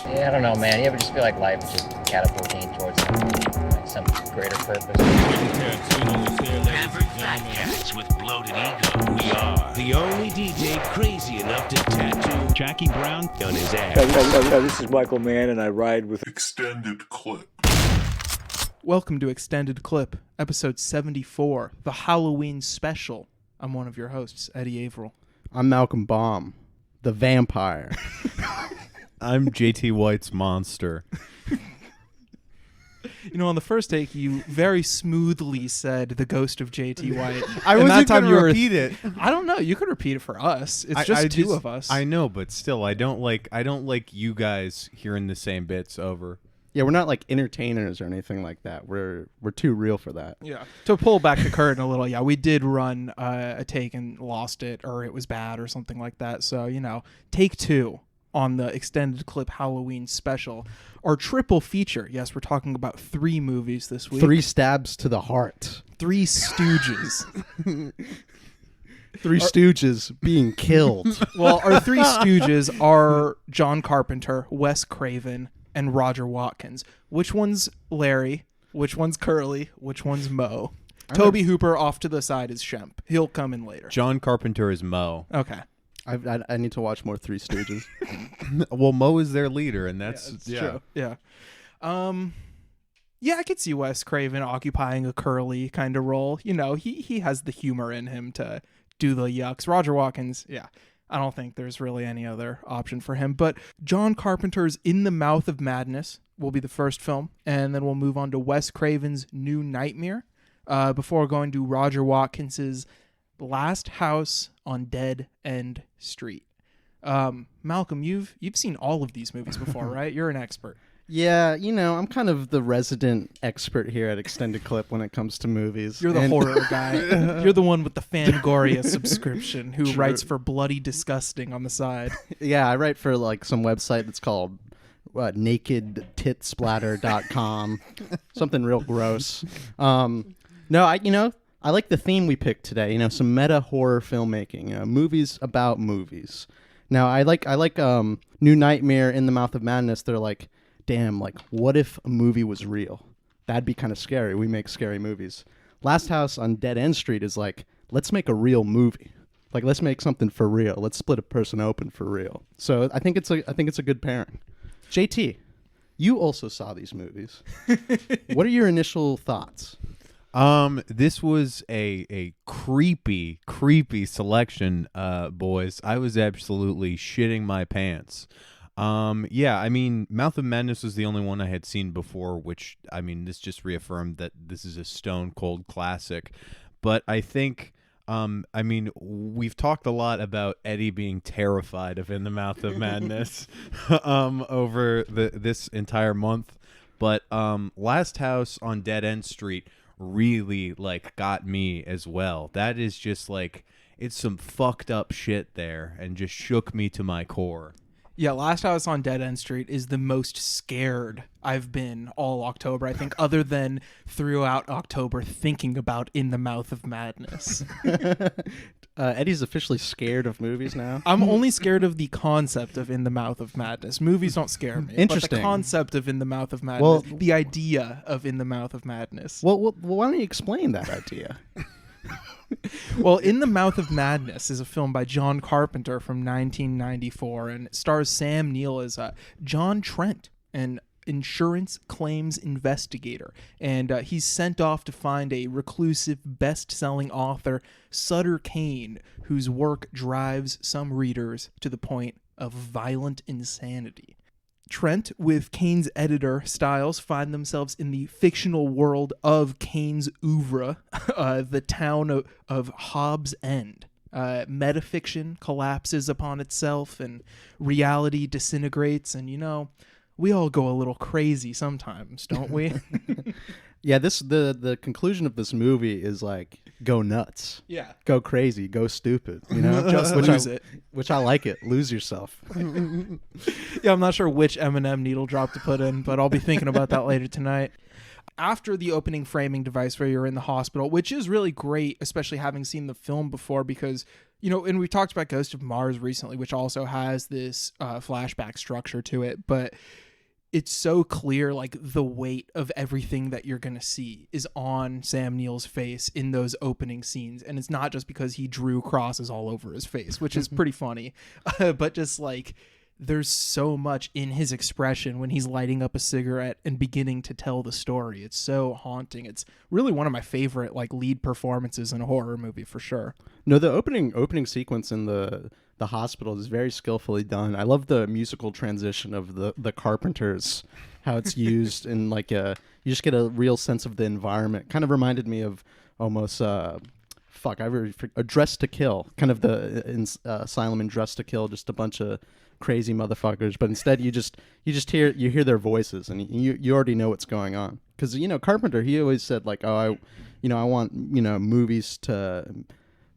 Yeah, I don't know, man. You ever just feel like life is just catapulting towards some greater purpose? Average fat cats with bloated ego. We are the only DJ crazy enough to tattoo Jackie Brown on his ass. This is Michael Mann, and I ride with Extended Clip. Welcome to Extended Clip, episode 74, the Halloween special. I'm one of your hosts, Eddie Averill. I'm Malcolm Baum, the vampire. I'm JT White's monster. You know, on the first take, you very smoothly said the ghost of JT White. I wasn't going to repeat it. I don't know. You could repeat it for us. It's just two of us. I know, but still, I don't like you guys hearing the same bits over. Yeah, we're not like entertainers or anything like that. We're too real for that. Yeah. To pull back the curtain a little, yeah, we did run a take and lost it, or it was bad or something like that. So, you know, take two on the Extended Clip Halloween special. Our triple feature. Yes, we're talking about 3 movies this week. 3 stabs to the heart. 3 stooges. 3 stooges being killed. Well, our 3 stooges are John Carpenter, Wes Craven, and Roger Watkins. Which one's Larry? Which one's Curly? Which one's Moe? Toby Hooper off to the side is Shemp. He'll come in later. John Carpenter is Moe. Okay. I need to watch more 3 Stooges. Well, Moe is their leader, and that's true. Yeah. Yeah, I could see Wes Craven occupying a Curly kind of role. You know, he has the humor in him to do the yucks. Roger Watkins, yeah. I don't think there's really any other option for him. But John Carpenter's In the Mouth of Madness will be the first film, and then we'll move on to Wes Craven's New Nightmare before going to Roger Watkins's Last House on Dead End Street. Malcolm, you've seen all of these movies before, right? You're an expert. Yeah, you know, I'm kind of the resident expert here at Extended Clip when it comes to movies. You're the horror guy. You're the one with the Fangoria subscription who writes for Bloody Disgusting on the side. Yeah, I write for like some website that's called nakedtitsplatter.com. Something real gross. No, I like the theme we picked today. You know, some meta horror filmmaking. You know, movies about movies. Now, I like New Nightmare, In the Mouth of Madness. They're like, damn, like, what if a movie was real? That'd be kind of scary. We make scary movies. Last House on Dead End Street is like, let's make a real movie. Like, let's make something for real. Let's split a person open for real. So I think it's a good pairing. JT, you also saw these movies. What are your initial thoughts? This was a creepy selection, boys. I was absolutely shitting my pants. Yeah, I mean, Mouth of Madness was the only one I had seen before, which, I mean, this just reaffirmed that this is a stone cold classic. But I think, I mean, we've talked a lot about Eddie being terrified of In the Mouth of Madness, over this entire month. But, Last House on Dead End Street really, like, got me as well. That is just, like, it's some fucked up shit there and just shook me to my core. Yeah, Last House on Dead End Street is the most scared I've been all October, I think, other than throughout October thinking about In the Mouth of Madness. Eddie's officially scared of movies now. I'm only scared of the concept of In the Mouth of Madness. Movies don't scare me. Interesting. But the concept of In the Mouth of Madness, the idea of In the Mouth of Madness. Well, why don't you explain that idea? Well, In the Mouth of Madness is a film by John Carpenter from 1994, and it stars Sam Neill as John Trent, an insurance claims investigator. And he's sent off to find a reclusive, best-selling author, Sutter Kane, whose work drives some readers to the point of violent insanity. Trent, with Kane's editor, Stiles, find themselves in the fictional world of Kane's oeuvre, the town of Hobbs End. Metafiction collapses upon itself, and reality disintegrates, and, you know, we all go a little crazy sometimes, don't we? Yeah, the conclusion of this movie is like, go nuts. Yeah. Go crazy, go stupid, you know? Just lose it. Which I like it. Lose yourself. Yeah, I'm not sure which Eminem needle drop to put in, but I'll be thinking about that later tonight. After the opening framing device where you're in the hospital, which is really great, especially having seen the film before, because You know, and we talked about Ghost of Mars recently, which also has this flashback structure to it, but it's so clear, like, the weight of everything that you're going to see is on Sam Neill's face in those opening scenes. And it's not just because he drew crosses all over his face, which is pretty funny, but just like there's so much in his expression when he's lighting up a cigarette and beginning to tell the story. It's so haunting. It's really one of my favorite like lead performances in a horror movie for sure. No, the opening sequence in the hospital is very skillfully done. I love the musical transition of the Carpenters, how it's used, and like you just get a real sense of the environment. Kind of reminded me of almost A Dress to Kill, kind of the Asylum in Dress to Kill, just a bunch of crazy motherfuckers. But instead, you hear their voices, and you already know what's going on. Because Carpenter, he always said like, I want movies to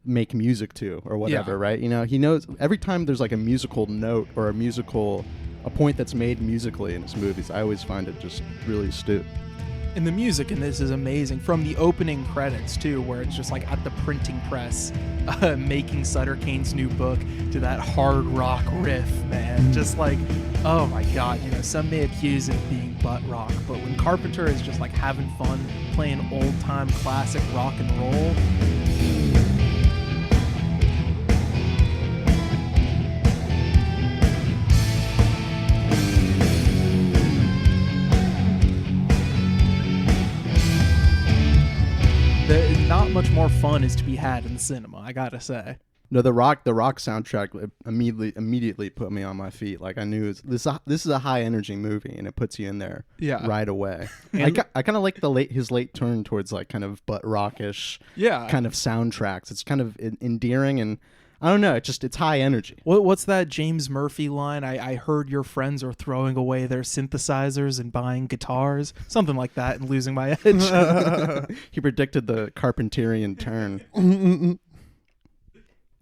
make music to or whatever, right? He knows every time there's like a musical note or a point that's made musically in his movies, I always find it just really astute. And the music in this is amazing, from the opening credits too, where it's just like at the printing press making Sutter Kane's new book, to that hard rock riff, man. Just like, oh my god, some may accuse it of being butt rock, but when Carpenter is just like having fun playing old time classic rock and roll, not much more fun is to be had in the cinema, I gotta say. No, the rock soundtrack immediately put me on my feet. Like I knew this is a high energy movie, and it puts you in there right away. I kind of like his late turn towards like kind of butt rockish kind of soundtracks. It's kind of endearing, and I don't know. It's high energy. What's that James Murphy line? I heard your friends are throwing away their synthesizers and buying guitars. Something like that, and losing my edge. He predicted the Carpenterian turn.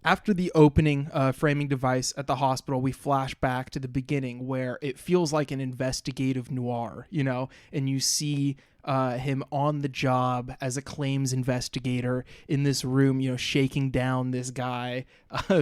After the opening framing device at the hospital, we flash back to the beginning where it feels like an investigative noir, and you see him on the job as a claims investigator in this room, shaking down this guy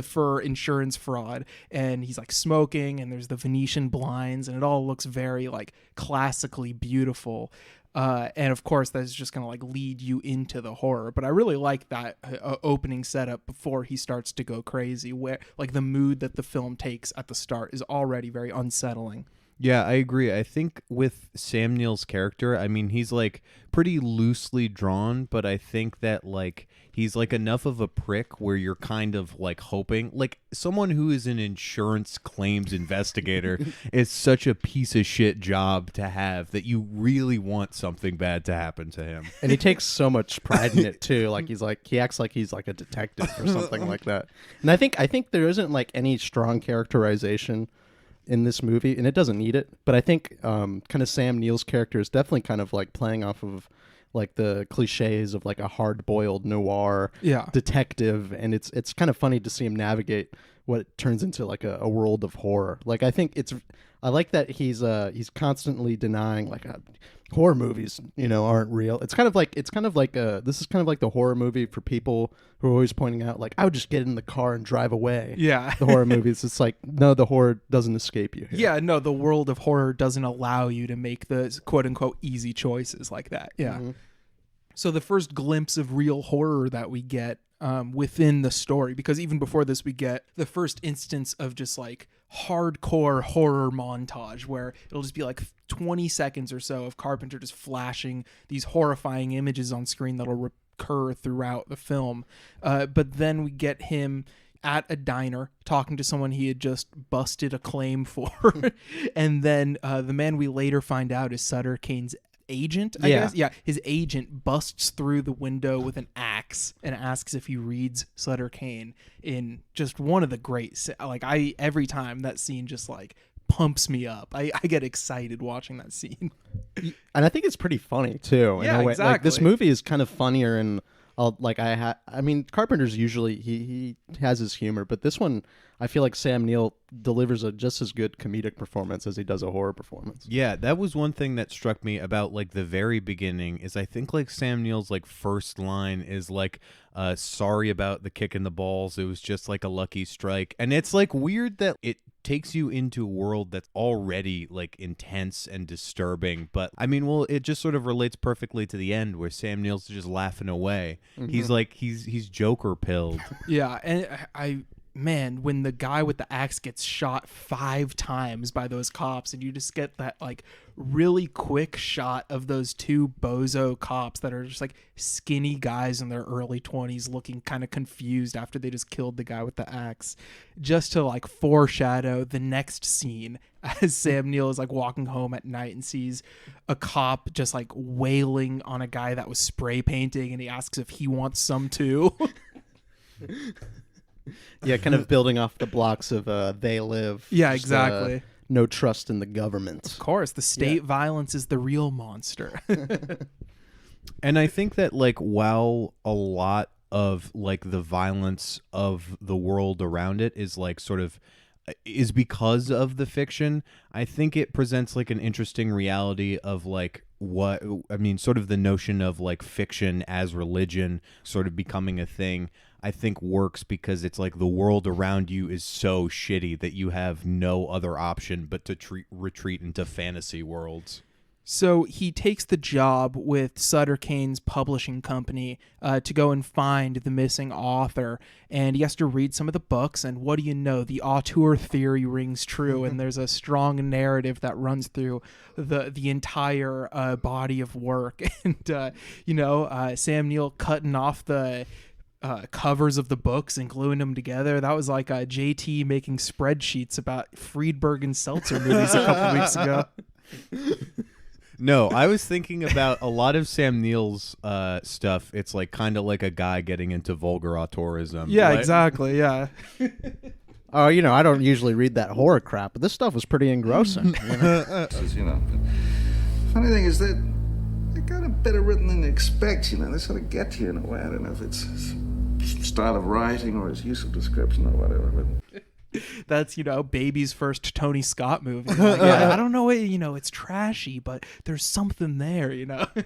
for insurance fraud. And he's like smoking, and there's the Venetian blinds, and it all looks very like classically beautiful. And of course, that's just going to like lead you into the horror. But I really like that opening setup before he starts to go crazy, where like the mood that the film takes at the start is already very unsettling. Yeah, I agree. I think with Sam Neill's character, I mean, he's like pretty loosely drawn, but I think that like he's like enough of a prick where you're kind of like hoping, like someone who is an insurance claims investigator is such a piece of shit job to have that you really want something bad to happen to him. And he takes so much pride in it too. Like he acts like he's like a detective or something like that. And I think there isn't like any strong characterization in this movie, and it doesn't need it, but I think kind of Sam Neill's character is definitely kind of like playing off of like the cliches of like a hard-boiled noir detective, and it's kind of funny to see him navigate what turns into like a world of horror. Like I like that he's constantly denying like horror movies aren't real. It's kind of like this is kind of like the horror movie for people who are always pointing out like I would just get in the car and drive away. Yeah. The horror movies, it's like no, the horror doesn't escape you here. Yeah, no, the world of horror doesn't allow you to make the quote unquote easy choices like that. Yeah. Mm-hmm. So the first glimpse of real horror that we get within the story, because even before this we get the first instance of just like hardcore horror montage where it'll just be like 20 seconds or so of Carpenter just flashing these horrifying images on screen that'll recur throughout the film. But then we get him at a diner talking to someone he had just busted a claim for. And then the man we later find out is Sutter Kane's agent, I guess. Yeah, his agent busts through the window with an axe and asks if he reads Sutter Kane in just one of the great, like every time that scene just like pumps me up. I get excited watching that scene. And I think it's pretty funny too. Yeah, in a way. exactly. Like this movie is kind of funnier in I mean, Carpenter's usually he has his humor, but this one I feel like Sam Neill delivers a just as good comedic performance as he does a horror performance. Yeah, that was one thing that struck me about like the very beginning is I think like Sam Neill's like first line is like sorry about the kick in the balls, it was just like a lucky strike. And it's like weird that it takes you into a world that's already like intense and disturbing, but I mean, well, it just sort of relates perfectly to the end where Sam Neill's just laughing away. He's like he's Joker pilled. Yeah, and man, when the guy with the axe gets shot 5 times by those cops, and you just get that like really quick shot of those 2 bozo cops that are just like skinny guys in their early 20s looking kind of confused after they just killed the guy with the axe, just to like foreshadow the next scene as Sam Neill is like walking home at night and sees a cop just like wailing on a guy that was spray painting, and he asks if he wants some too. Yeah, kind of building off the blocks of They Live. Yeah, Just, exactly. No trust in the government. Of course, the state violence is the real monster. And I think that like while a lot of like the violence of the world around it is like sort of is because of the fiction, I think it presents like an interesting reality of like what I mean, sort of the notion of like fiction as religion sort of becoming a thing. I think works because it's like the world around you is so shitty that you have no other option but to retreat into fantasy worlds. So he takes the job with Sutter Kane's publishing company to go and find the missing author, and he has to read some of the books, and what do you know, the auteur theory rings true, and there's a strong narrative that runs through the entire body of work. And Sam Neill cutting off the covers of the books and gluing them together. That was like JT making spreadsheets about Friedberg and Seltzer movies a couple weeks ago. No, I was thinking about a lot of Sam Neill's stuff. It's like kind of like a guy getting into vulgar auteurism. Yeah, Like- exactly. Yeah. Oh, I don't usually read that horror crap, but this stuff was pretty engrossing. But funny thing is that they're kind of better written than you expect. They sort of get to you in a way. I don't know if it's his style of writing or his use of description or whatever. But That's, baby's first Tony Scott movie. Like, yeah, I don't know, it's trashy, but there's something there,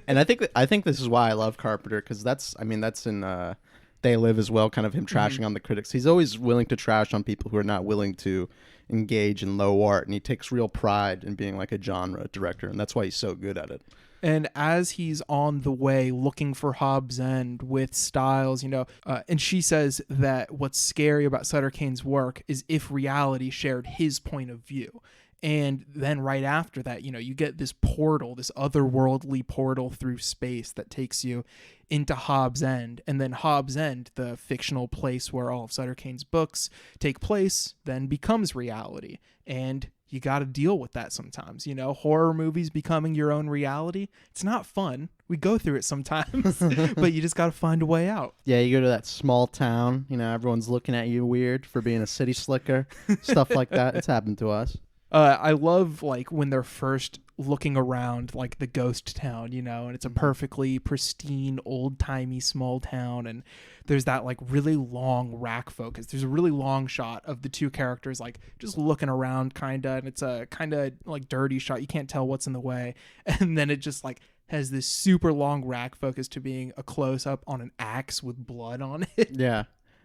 And I think this is why I love Carpenter, because that's in They Live as well, kind of him trashing on the critics. He's always willing to trash on people who are not willing to engage in low art, and he takes real pride in being like a genre director, and that's why he's so good at it. And as he's on the way looking for Hobbs End with Styles, and she says that what's scary about Sutter Kane's work is if reality shared his point of view. And then right after that, you get this portal, this otherworldly portal through space that takes you into Hobbs End. And then Hobbs End, the fictional place where all of Sutter Kane's books take place, then becomes reality. And you got to deal with that sometimes. Horror movies becoming your own reality. It's not fun. We go through it sometimes, but you just got to find a way out. Yeah, you go to that small town, everyone's looking at you weird for being a city slicker, stuff like that. It's happened to us. I love like when they're first looking around like the ghost town, and it's a perfectly pristine, old-timey small town, and there's that like really long rack focus. There's a really long shot of the 2 characters like just looking around kinda, and it's a kinda like dirty shot. You can't tell what's in the way. And then it just like has this super long rack focus to being a close-up on an axe with blood on it. Yeah.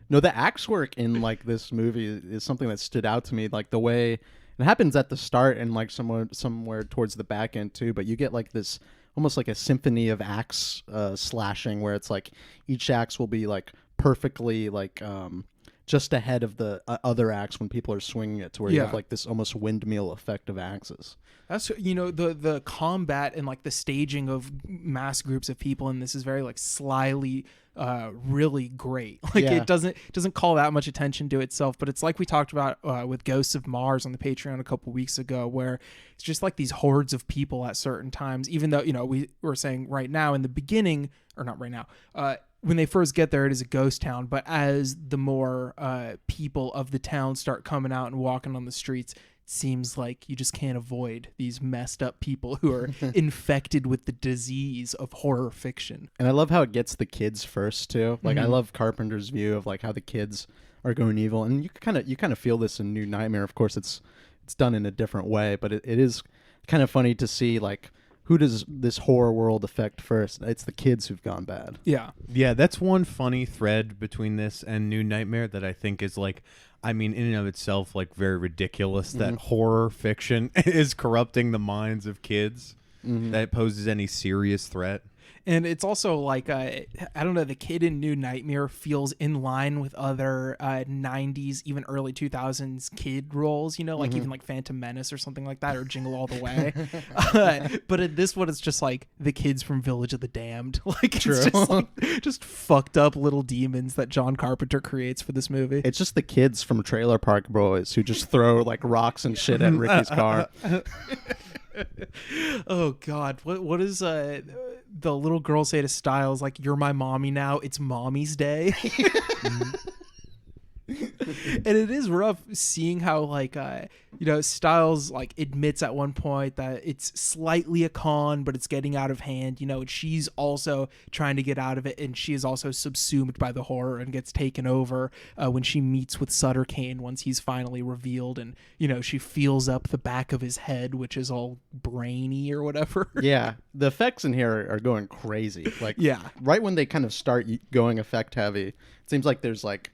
No, the axe work in like this movie is something that stood out to me, like the way it happens at the start and like somewhere towards the back end too, but you get like this almost like a symphony of axe slashing where it's like each axe will be like perfectly like just ahead of the other axe when people are swinging it, to where you have like this almost windmill effect of axes. That's the combat and like the staging of mass groups of people in this is very like slyly really great. Like it doesn't call that much attention to itself, but it's like we talked about with Ghosts of Mars on the Patreon a couple weeks ago, where it's just like these hordes of people at certain times, even though we were saying right now in the beginning, or not right now, when they first get there, it is a ghost town, but as the more people of the town start coming out and walking on the streets, seems like you just can't avoid these messed up people who are infected with the disease of horror fiction. And I love how it gets the kids first too. Like I love Carpenter's view of like how the kids are going evil, and you kind of feel this in New Nightmare. Of course, it's done in a different way, but it is kind of funny to see like who does this horror world affect first? It's the kids who've gone bad. Yeah. Yeah, that's one funny thread between this and New Nightmare that I think is like, I mean, in and of itself, like very ridiculous that horror fiction is corrupting the minds of kids. That poses any serious threat. And it's also like, I don't know, the kid in New Nightmare feels in line with other 90s, even early 2000s kid roles, you know, like even like Phantom Menace or something like that, or Jingle All the Way. But in this one, it's just like the kids from Village of the Damned. Like, it's just, like, just fucked up little demons that John Carpenter creates for this movie. It's just the kids from Trailer Park Boys who just throw like rocks and shit at Ricky's car. Oh God, what does the little girl say to Styles? Like, "You're my mommy now. It's mommy's day." And it is rough seeing how like Styles like admits at one point that it's slightly a con, but it's getting out of hand, and she's also trying to get out of it, and she is also subsumed by the horror and gets taken over when she meets with Sutter Kane once he's finally revealed, and she feels up the back of his head, which is all brainy or whatever. Yeah, the effects in here are going crazy. Like, yeah, right when they kind of start going effect heavy, it seems like there's like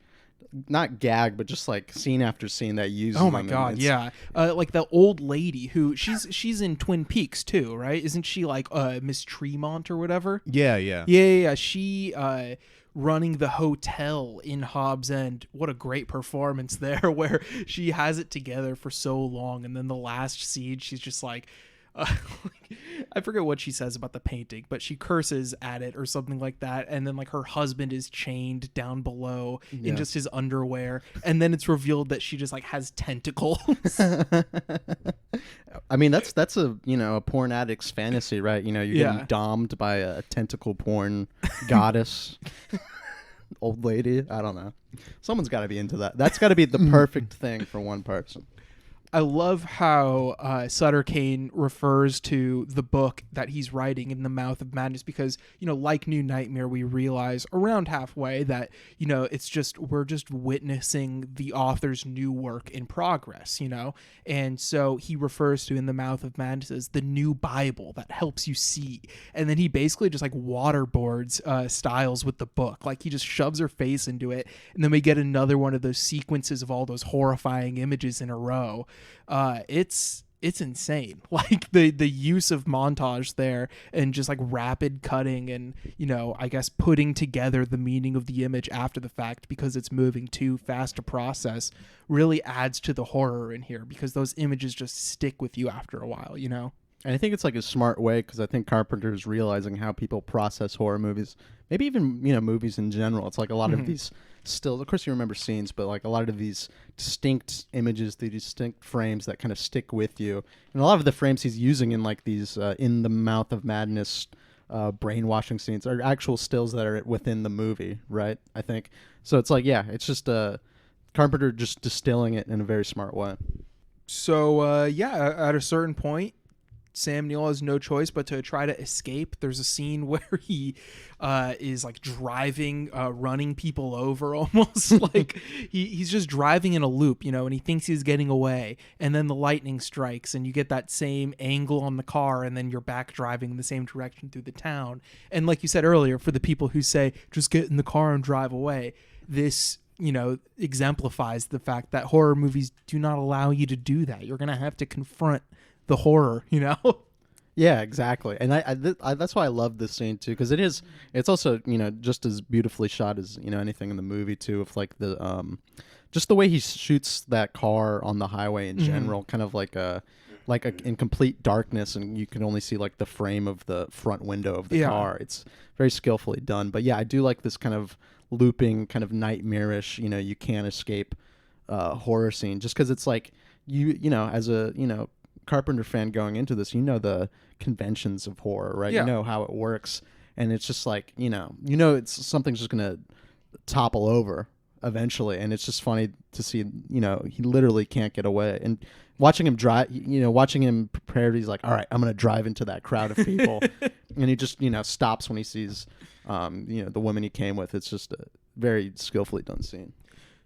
not gag, but just like scene after scene that uses. Oh my God, yeah. Like the old lady who she's in Twin Peaks too, right? Isn't she like Miss Tremont or whatever? Yeah. She running the hotel in Hobbs End. What a great performance there, where she has it together for so long, and then the last scene, she's just like. I forget what she says about the painting, but she curses at it or something like that, and then like her husband is chained down below in just his underwear, and then it's revealed that she just like has tentacles. I mean, that's a porn addict's fantasy, right? You're getting domed by a tentacle porn goddess. Old lady, I don't know. Someone's got to be into that. That's got to be the perfect thing for one person. I love how Sutter Kane refers to the book that he's writing in The Mouth of Madness, because, like New Nightmare, we realize around halfway that, we're just witnessing the author's new work in progress, and so he refers to in The Mouth of Madness as the new Bible that helps you see. And then he basically just like waterboards Styles with the book. Like, he just shoves her face into it, and then we get another one of those sequences of all those horrifying images in a row. It's insane, like the use of montage there, and just like rapid cutting, and I guess putting together the meaning of the image after the fact because it's moving too fast to process really adds to the horror in here, because those images just stick with you after a while. And I think it's like a smart way, because I think Carpenter's realizing how people process horror movies, maybe even movies in general. It's like a lot of these stills. Of course, you remember scenes, but like a lot of these distinct images, the distinct frames that kind of stick with you. And a lot of the frames he's using in like these in the Mouth of Madness brainwashing scenes are actual stills that are within the movie, right? I think so. It's like, yeah, it's just Carpenter just distilling it in a very smart way. So at a certain point, Sam Neill has no choice but to try to escape. There's a scene where he is like driving, running people over almost. Like he's just driving in a loop, and he thinks he's getting away. And then the lightning strikes, and you get that same angle on the car, and then you're back driving in the same direction through the town. And like you said earlier, for the people who say, just get in the car and drive away, this exemplifies the fact that horror movies do not allow you to do that. You're going to have to confront the horror, Yeah, exactly. And I that's why I love this scene too, because it's also just as beautifully shot as anything in the movie too, of like the just the way he shoots that car on the highway in general, kind of like in complete darkness, and you can only see like the frame of the front window of the car. It's very skillfully done. But yeah, I do like this kind of looping, kind of nightmarish, you can't escape horror scene, just because it's like as a Carpenter fan going into this, the conventions of horror, right? Yeah. You know how it works, and it's just like it's something's just gonna topple over eventually, and it's just funny to see, he literally can't get away. And watching him drive, watching him prepared, he's like, all right, I'm going to drive into that crowd of people. And he just, stops when he sees, the woman he came with. It's just a very skillfully done scene.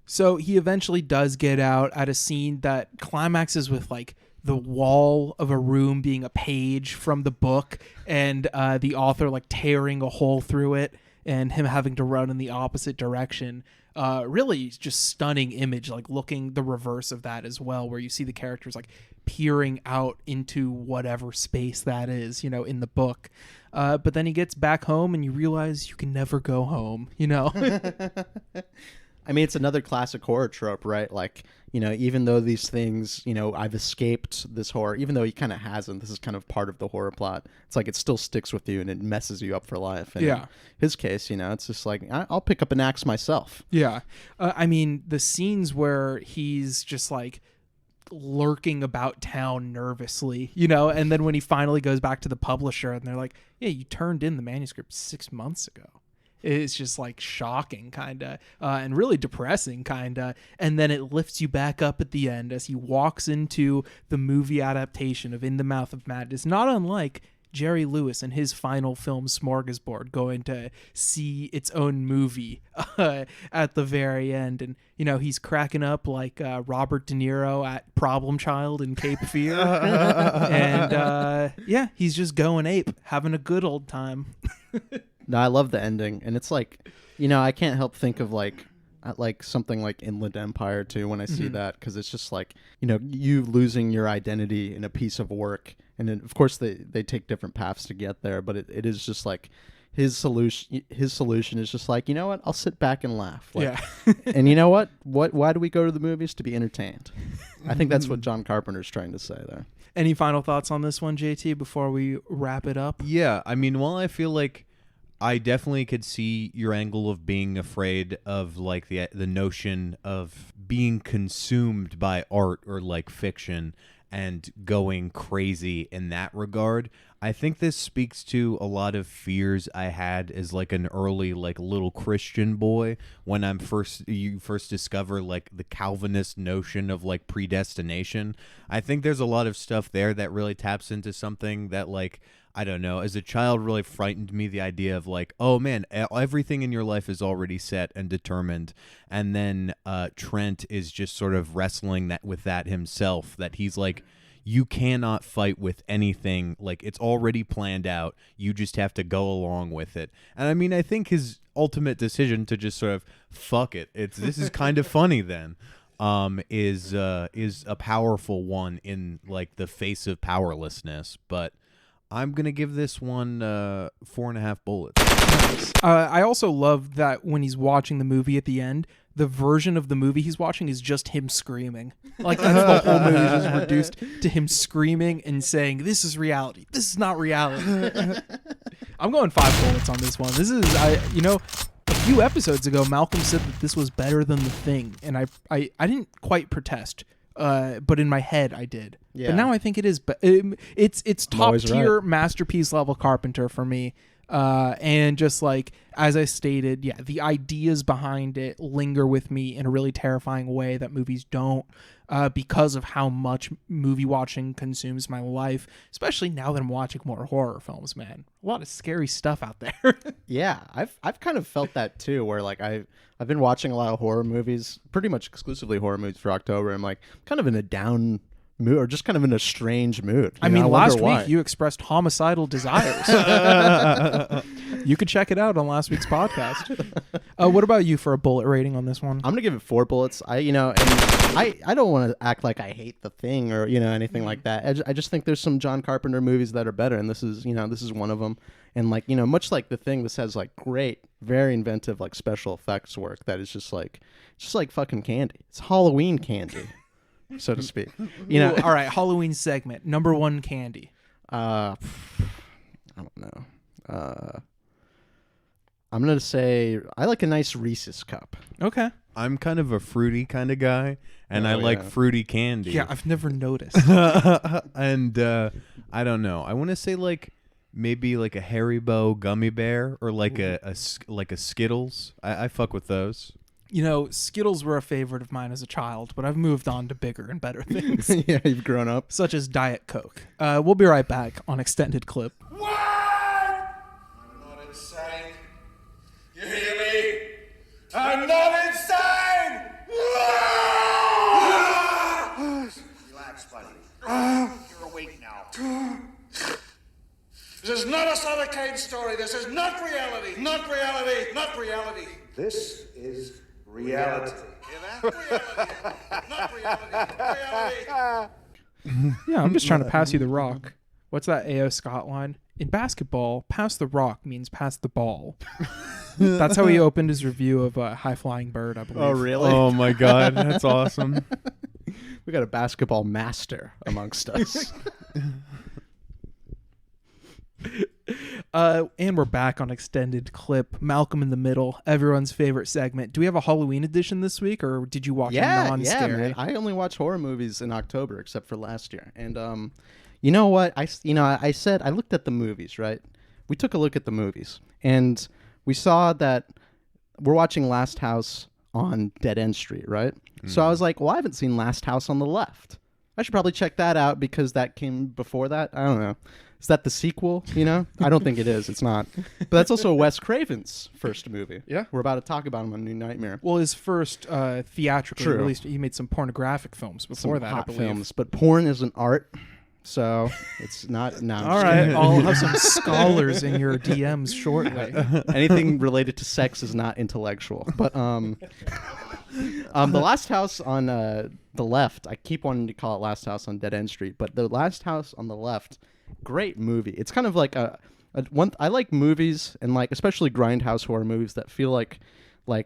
So he eventually does get out at a scene that climaxes with like the wall of a room being a page from the book, and the author like tearing a hole through it and him having to run in the opposite direction. Really just stunning image, like looking the reverse of that as well, where you see the characters like peering out into whatever space that is, in the book. But then he gets back home and you realize you can never go home, I mean, it's another classic horror trope, right? Like, even though these things, I've escaped this horror, even though he kind of hasn't, this is kind of part of the horror plot. It's like it still sticks with you and it messes you up for life. And in his case, it's just like, I'll pick up an axe myself. Yeah. I mean, the scenes where he's just like lurking about town nervously, and then when he finally goes back to the publisher and they're like, yeah, you turned in the manuscript 6 months ago. It's just like shocking kind of and really depressing kind of, and then it lifts you back up at the end as he walks into the movie adaptation of In the Mouth of Madness, not unlike Jerry Lewis and his final film Smorgasbord going to see its own movie at the very end. And he's cracking up like Robert De Niro at Problem Child in Cape Fear. And he's just going ape, having a good old time. No, I love the ending, and it's like, I can't help think of like something like Inland Empire too when I see that, because it's just like, you losing your identity in a piece of work, and then, of course they take different paths to get there, but it is just like his solution is just like, you know what, I'll sit back and laugh. Like, and you know what, why do we go to the movies? To be entertained. I think that's what John Carpenter's trying to say there. Any final thoughts on this one, JT, before we wrap it up? Yeah, I mean, while I feel like I definitely could see your angle of being afraid of like the notion of being consumed by art or like fiction and going crazy in that regard. I think this speaks to a lot of fears I had as like an early like little Christian boy when you first discover like the Calvinist notion of like predestination. I think there's a lot of stuff there that really taps into something that like, I don't know, as a child really frightened me, the idea of like, oh man, everything in your life is already set and determined. And then Trent is just sort of wrestling with that himself, that he's like, you cannot fight with anything. Like, it's already planned out. You just have to go along with it. And I mean, I think his ultimate decision to just sort of fuck it, this is kind of funny then, is a powerful one in like the face of powerlessness. But I'm going to give this one 4.5 bullets. I also love that when he's watching the movie at the end, the version of the movie he's watching is just him screaming. Like, that's the whole movie is just reduced to him screaming and saying, this is reality. This is not reality. I'm going 5 bullets on this one. This is, a few episodes ago, Malcolm said that this was better than The Thing. And I didn't quite protest. But in my head I did. Yeah. But now I think it is. It's top tier masterpiece level Carpenter for me. And just like, as I stated, yeah, the ideas behind it linger with me in a really terrifying way that movies don't, because of how much movie watching consumes my life, especially now that I'm watching more horror films, man. A lot of scary stuff out there. Yeah, I've kind of felt that too, where like I've been watching a lot of horror movies, pretty much exclusively horror movies for October. I'm like kind of in a down mood, or just kind of in a strange mood. I mean, last week you expressed homicidal desires. You could check it out on last week's podcast. What about you for a bullet rating on this one? I'm gonna give it 4 bullets. I don't want to act like I hate The Thing or anything like that. I just think there's some John Carpenter movies that are better, and this is one of them. And like much like The Thing, this has like great, very inventive like special effects work that is just like fucking candy. It's Halloween candy. So to speak. Ooh, all right, Halloween segment. Number 1 candy. I don't know. I'm going to say I like a nice Reese's cup. Okay. I'm kind of a fruity kind of guy, and I like fruity candy. Yeah, I've never noticed. And I don't know. I want to say like maybe like a Haribo gummy bear or like a Skittles. I fuck with those. You know, Skittles were a favorite of mine as a child, but I've moved on to bigger and better things, Yeah, you've grown up. such as Diet Coke. We'll be right back on Extended Clip. What? I'm not insane. You hear me? I'm not insane! Relax, buddy. You're awake now. This is not a Sutter Kane story. This is not reality. Not reality. Not reality. This is reality. Hear that? Reality. Not reality. Reality. Yeah, I'm just trying to pass you the rock. What's that A.O. Scott line? In basketball, pass the rock means pass the ball. That's how he opened his review of High Flying Bird, I believe. Oh, really? Oh my God, that's awesome. We got a basketball master amongst us. And we're back on Extended Clip. Malcolm in the Middle, everyone's favorite segment. Do we have a Halloween edition this week, or did you watch a Yeah, non-scary? man. I only watch horror movies in October, except for last year. And you know what? I said I looked at the movies, right? We took a look at the movies, and we saw that we're watching Last House on Dead End Street, right? So I was like, well, I haven't seen Last House on the Left. I should probably check that out because that came before that. I don't know. Is that the sequel? You know, I don't think it is. It's not. But that's also Wes Craven's first movie. Yeah. We're about to talk about him on New Nightmare. Well, his first theatrically True. released, he made some pornographic films before Some that, hot I believe. films, but porn is an art, so it's not. No, I'm All just right, kidding. I'll have some scholars in your DMs shortly. Anything related to sex is not intellectual. But the Last House on the Left, I keep wanting to call it Last House on Dead End Street, but the Last House on the Left, great movie. It's kind of like a one. I like movies and like especially grindhouse horror movies that feel like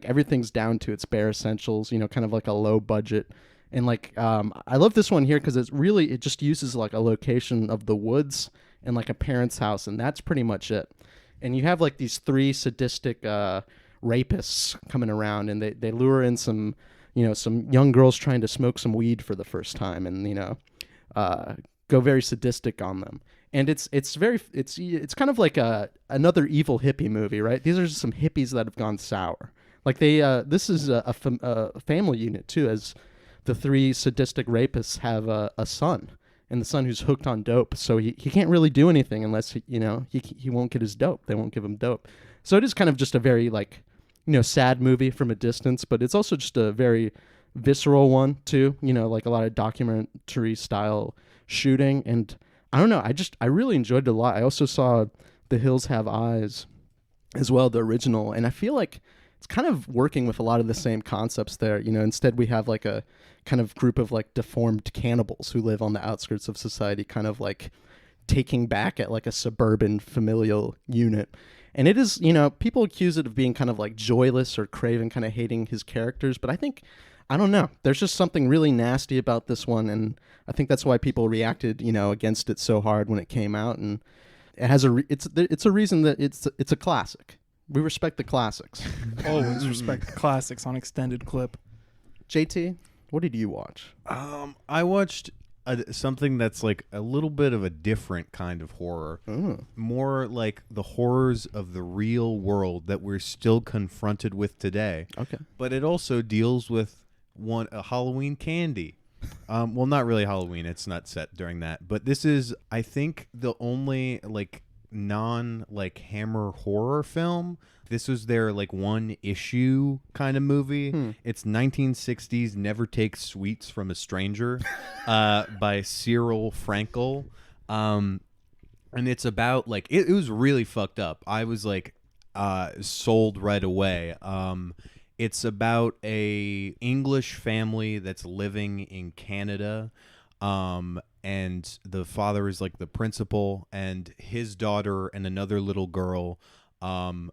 everything's down to its bare essentials. You know, kind of like a low budget. And like I love this one here because it just uses like a location of the woods and like a parent's house, and that's pretty much it. And you have like these three sadistic rapists coming around, and they lure in some young girls trying to smoke some weed for the first time, and go very sadistic on them. And it's kind of like another evil hippie movie, right? These are just some hippies that have gone sour. Like this is a family unit too, as the three sadistic rapists have a son, and the son who's hooked on dope. So he can't really do anything unless he won't get his dope. They won't give him dope. So it is kind of just a very sad movie from a distance, but it's also just a very visceral one too. Like a lot of documentary style shooting, and I don't know. I really enjoyed it a lot. I also saw The Hills Have Eyes as well, the original, and I feel like it's kind of working with a lot of the same concepts there. Instead we have like a kind of group of like deformed cannibals who live on the outskirts of society, kind of like taking back at like a suburban familial unit. And it is, people accuse it of being kind of like joyless or Craven kind of hating his characters, but I don't know. There's just something really nasty about this one, and I think that's why people reacted, against it so hard when it came out. And it has it's a reason that it's a classic. We respect the classics. Always respect the classics on Extended Clip. JT, what did you watch? I watched something that's like a little bit of a different kind of horror. More like the horrors of the real world that we're still confronted with today. Okay. But it also deals with a Halloween candy. Well, not really Halloween. It's not set during that. But this is, I think, the only Hammer horror film. This was their one issue kind of movie. It's 1960s Never Take Sweets from a Stranger by Cyril Frankel. And it's about it was really fucked up. I was sold right away. It's about a English family that's living in Canada. And the father is the principal, and his daughter and another little girl are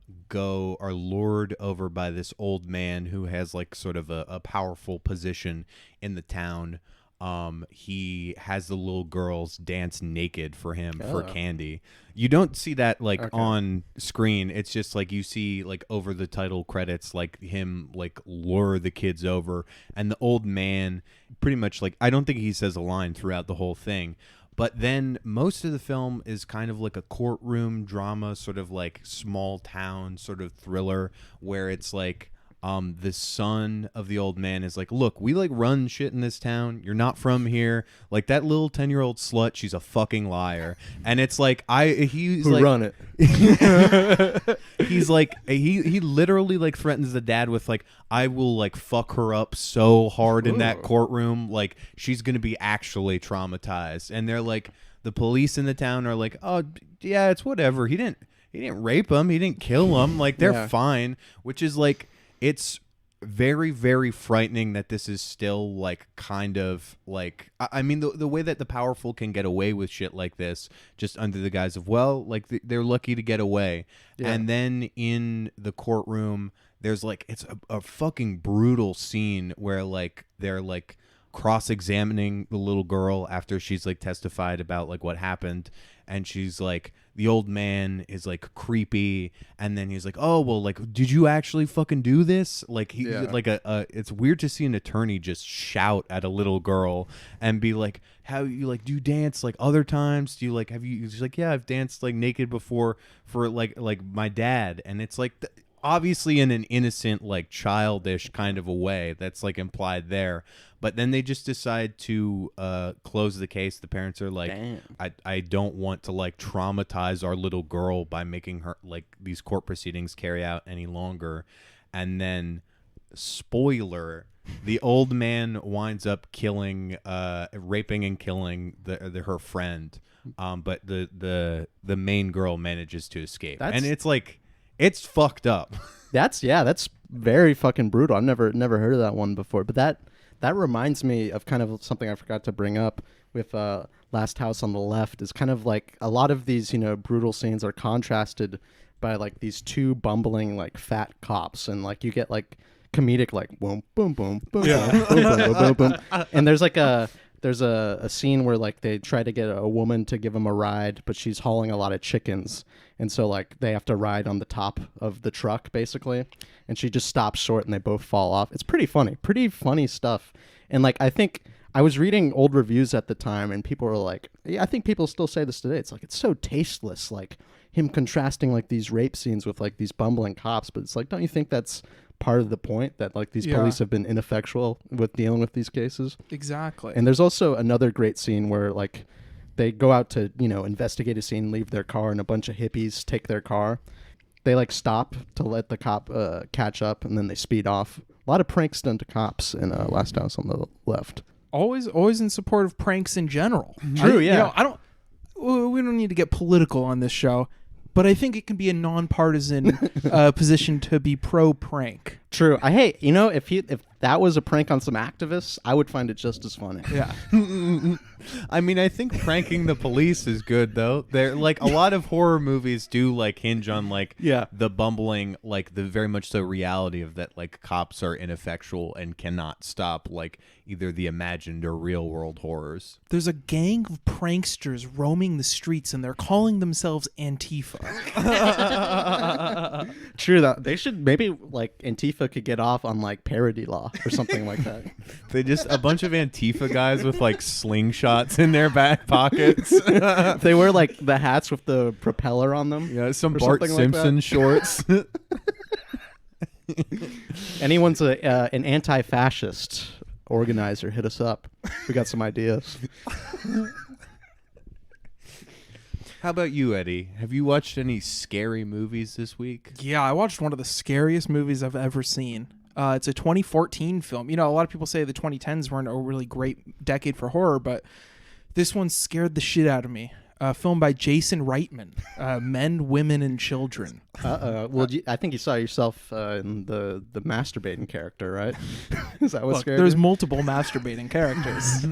lured over by this old man who has sort of a powerful position in the town. He has the little girls dance naked for him for candy. You don't see that on screen. It's just you see over the title credits him lure the kids over, and the old man pretty much I don't think he says a line throughout the whole thing. But then most of the film is kind of like a courtroom drama, sort of small town sort of thriller, where it's the son of the old man is like, look, we like run shit in this town. You're not from here. Like that little 10-year-old slut, she's a fucking liar. And it's like he's Who like, run it? he's like he literally like threatens the dad with like, I will like fuck her up so hard in that courtroom, like she's gonna be actually traumatized. And they're like, the police in the town are like, oh yeah, it's whatever. He didn't rape him. He didn't kill him. Like they're fine. Which is like, it's very, very frightening that this is still like kind of like, I mean, the way that the powerful can get away with shit like this just under the guise of, well, like they're lucky to get away. And then in the courtroom, there's like, it's a fucking brutal scene where like they're like cross-examining the little girl after she's like testified about like what happened. And she's like, the old man is like creepy, and then he's like, oh well, like did you actually fucking do this? Like he's like it's weird to see an attorney just shout at a little girl and be like, how you like, do you dance like other times? Do you like, have you? She's like, yeah, I've danced like naked before for like my dad. And it's like obviously in an innocent, like childish kind of a way that's like implied there. But then they just decide to close the case. The parents are like, I don't want to like traumatize our little girl by making her like these court proceedings carry out any longer. And then, spoiler, the old man winds up killing, raping and killing her friend. But the main girl manages to escape. And it's like, it's fucked up. That's very fucking brutal. I've never heard of that one before. But that reminds me of kind of something I forgot to bring up with Last House on the Left. Is kind of like a lot of these, brutal scenes are contrasted by like these two bumbling like fat cops, and like you get like comedic like boom boom boom boom boom boom boom boom. And there's a scene where like they try to get a woman to give them a ride, but she's hauling a lot of chickens, and so like they have to ride on the top of the truck basically, and she just stops short and they both fall off. It's pretty funny stuff. And like I think I was reading old reviews at the time, and people were like, yeah, I think people still say this today, it's like it's so tasteless, like him contrasting like these rape scenes with like these bumbling cops. But it's like, don't you think that's part of the point, that like these police have been ineffectual with dealing with these cases? Exactly. And there's also another great scene where like they go out to investigate a scene, leave their car, and a bunch of hippies take their car. They like stop to let the cop catch up, and then they speed off. A lot of pranks done to cops in Last House on the Left. Always in support of pranks in general. True. We don't need to get political on this show, but I think it can be a nonpartisan position to be pro-prank. True. If that was a prank on some activists, I would find it just as funny. Yeah. I mean, I think pranking the police is good, though. They're like, a lot of horror movies do like hinge on like the bumbling, like the very much so reality of that, like cops are ineffectual and cannot stop like either the imagined or real world horrors. There's a gang of pranksters roaming the streets, and they're calling themselves Antifa. True. That they should maybe like Antifa could get off on like parody law or something like that. They just a bunch of Antifa guys with like slingshots in their back pockets. They wear like the hats with the propeller on them. Yeah, some Bart Simpson shorts. Anyone's an anti-fascist organizer, hit us up. We got some ideas. How about you, Eddie? Have you watched any scary movies this week? Yeah, I watched one of the scariest movies I've ever seen. It's a 2014 film. A lot of people say the 2010s weren't a really great decade for horror, but this one scared the shit out of me. Film by Jason Reitman, Men, Women, and Children. Well, I think you saw yourself in the masturbating character, right? Is that what scared there's you? multiple masturbating characters.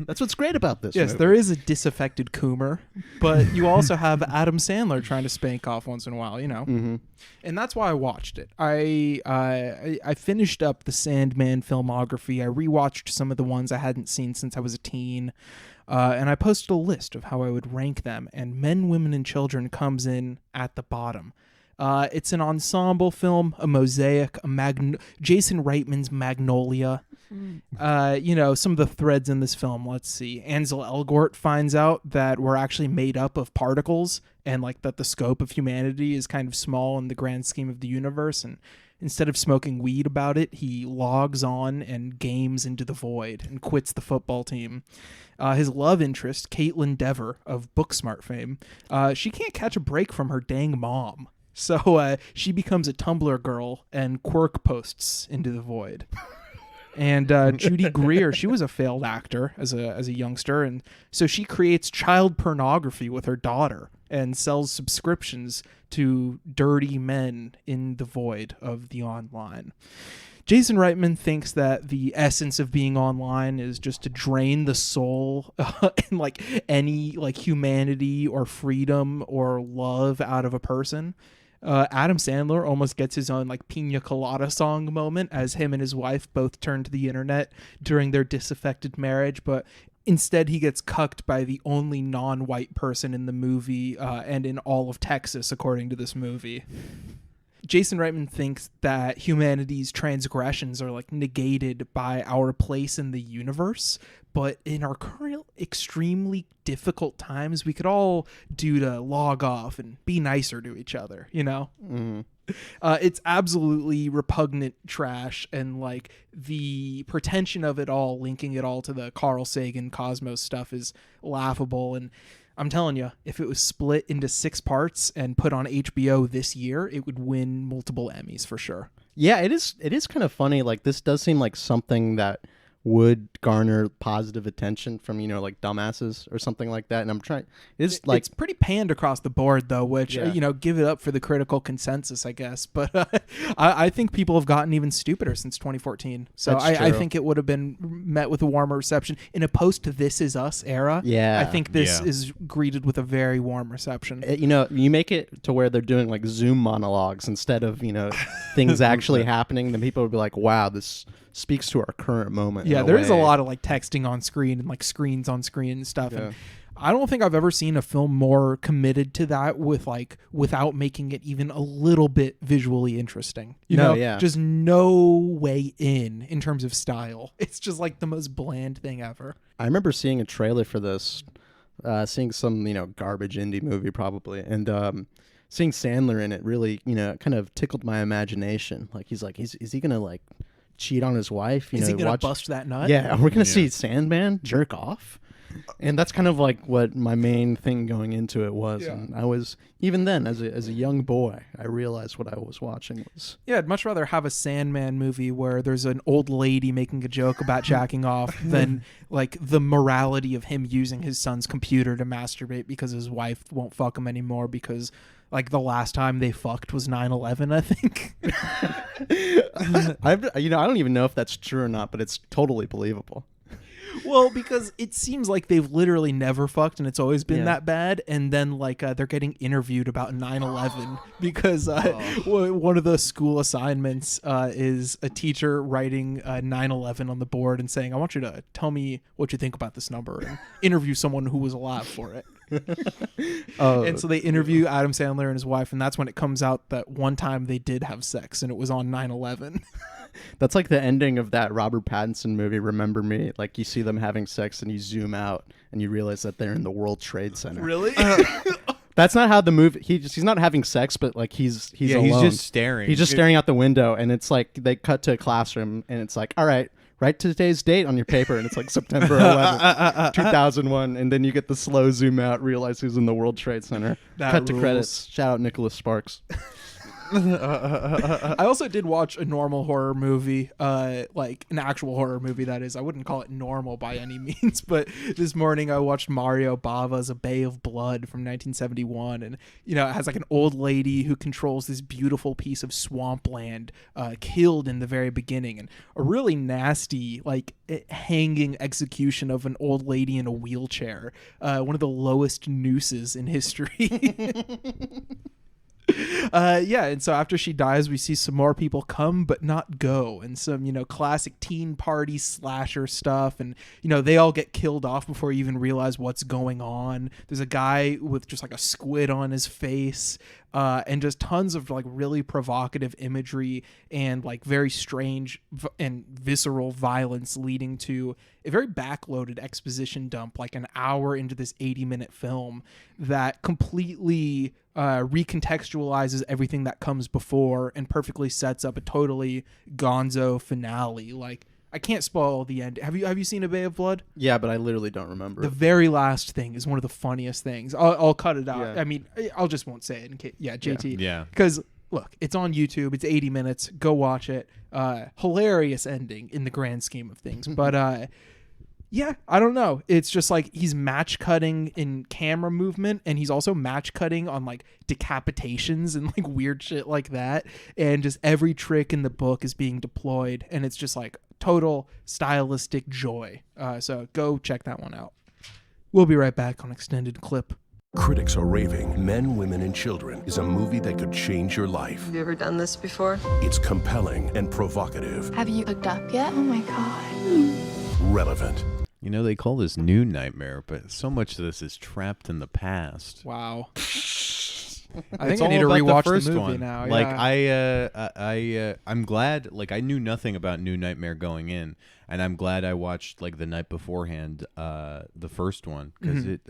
That's what's great about this Yes, movie. there is a disaffected Coomer, but you also have Adam Sandler trying to spank off once in a while, Mm-hmm. And that's why I watched it. I finished up the Sandman filmography. I rewatched some of the ones I hadn't seen since I was a teen. And I posted a list of how I would rank them, and Men, Women, and Children comes in at the bottom. It's an ensemble film, a mosaic, Jason Reitman's Magnolia. Some of the threads in this film, let's see. Ansel Elgort finds out that we're actually made up of particles, and like that the scope of humanity is kind of small in the grand scheme of the universe, and instead of smoking weed about it, he logs on and games into the void and quits the football team. His love interest, Caitlin Dever of Booksmart fame, she can't catch a break from her dang mom. So she becomes a Tumblr girl and quirk posts into the void. And Judy Greer, she was a failed actor as a youngster, and so she creates child pornography with her daughter and sells subscriptions to dirty men in the void of the online. Jason Reitman thinks that the essence of being online is just to drain the soul and like any like humanity or freedom or love out of a person. Adam Sandler almost gets his own like Pina Colada song moment as him and his wife both turn to the internet during their disaffected marriage, but instead he gets cucked by the only non-white person in the movie and in all of Texas, according to this movie. Jason Reitman thinks that humanity's transgressions are like negated by our place in the universe, but in our current extremely difficult times, we could all do to log off and be nicer to each other, you know? Mm-hmm. It's absolutely repugnant trash, and like the pretension of it all, linking it all to the Carl Sagan Cosmos stuff is laughable. And I'm telling you, if it was split into 6 parts and put on HBO this year, it would win multiple Emmys for sure. Yeah, it is kind of funny. Like, this does seem like something that would garner positive attention from, you know, like dumbasses or something like that. And I'm trying, it's pretty panned across the board though, which, you know, give it up for the critical consensus, I guess. But I think people have gotten even stupider since 2014. So I think it would have been met with a warmer reception in a post to This Is Us era. Yeah. I think this is greeted with a very warm reception. You know, you make it to where they're doing like Zoom monologues instead of, you know, things actually happening. Then people would be like, wow, this speaks to our current moment. Yeah, there is a lot of like texting on screen and like screens on screen and stuff. Yeah. And I don't think I've ever seen a film more committed to that with like without making it even a little bit visually interesting. You know, just no way in terms of style. It's just like the most bland thing ever. I remember seeing a trailer for this, seeing some, you know, garbage indie movie probably, and seeing Sandler in it really, you know, kind of tickled my imagination. Like is he gonna like cheat on his wife? Is he gonna bust that nut? Yeah, we're gonna see Sandman jerk off, and that's kind of like what my main thing going into it was. Yeah. And I was, even then as a young boy, I realized what I was watching was. Yeah, I'd much rather have a Sandman movie where there's an old lady making a joke about jacking off than like the morality of him using his son's computer to masturbate because his wife won't fuck him anymore because like the last time they fucked was 9/11, I think. I don't even know if that's true or not, but it's totally believable. Well, because it seems like they've literally never fucked and it's always been that bad. And then like they're getting interviewed about 9/11 because one of the school assignments is a teacher writing 9/11 on the board and saying, I want you to tell me what you think about this number and interview someone who was alive for it. And so they interview Adam Sandler and his wife, and that's when it comes out that one time they did have sex and it was on 9/11. That's like the ending of that Robert Pattinson movie, Remember Me. Like you see them having sex and you zoom out and you realize that they're in the World Trade Center. Really? That's not how the movie. He's not having sex, but like he's alone. He's just staring. He's just staring out the window, and it's like they cut to a classroom, and it's like, all right, write today's date on your paper, and it's like September 11th, 2001, and then you get the slow zoom out, realize who's in the World Trade Center. Cut to credits. Shout out Nicholas Sparks. I also did watch a normal horror movie, like an actual horror movie, that is. I wouldn't call it normal by any means, but this morning I watched Mario Bava's A Bay of Blood from 1971, and you know, it has like an old lady who controls this beautiful piece of swampland, killed in the very beginning, and a really nasty like hanging execution of an old lady in a wheelchair, one of the lowest nooses in history. And so after she dies, we see some more people come but not go, and some, you know, classic teen party slasher stuff, and you know, they all get killed off before you even realize what's going on. There's a guy with just like a squid on his face. and just tons of like really provocative imagery and like very strange and visceral violence, leading to a very backloaded exposition dump like an hour into this 80-minute film that completely recontextualizes everything that comes before and perfectly sets up a totally gonzo finale. Like, I can't spoil the end. Have you seen A Bay of Blood? Yeah, but I literally don't remember. The it. very last thing is one of the funniest things. I'll cut it out. Yeah. I mean, I'll just won't say it. In case, yeah, JT. Yeah. Because look, it's on YouTube. It's 80 minutes. Go watch it. Hilarious ending in the grand scheme of things. But yeah, I don't know. It's just like he's match cutting in camera movement, and he's also match cutting on like decapitations and like weird shit like that. And just every trick in the book is being deployed, and it's just like total stylistic joy. So go check that one out. We'll be right back on Extended Clip. Critics are raving Men, Women, and Children is a movie that could change your life. Have you ever done this before? It's compelling and provocative, Have you hooked up yet? Oh my God. relevant. You know, they call this New Nightmare, but so much of this is trapped in the past. Wow. I It's think I all need to about rewatch the first movie one. now. Like Yeah. I'm glad. Like I knew nothing about New Nightmare going in, and I'm glad I watched like the night beforehand the first one because it.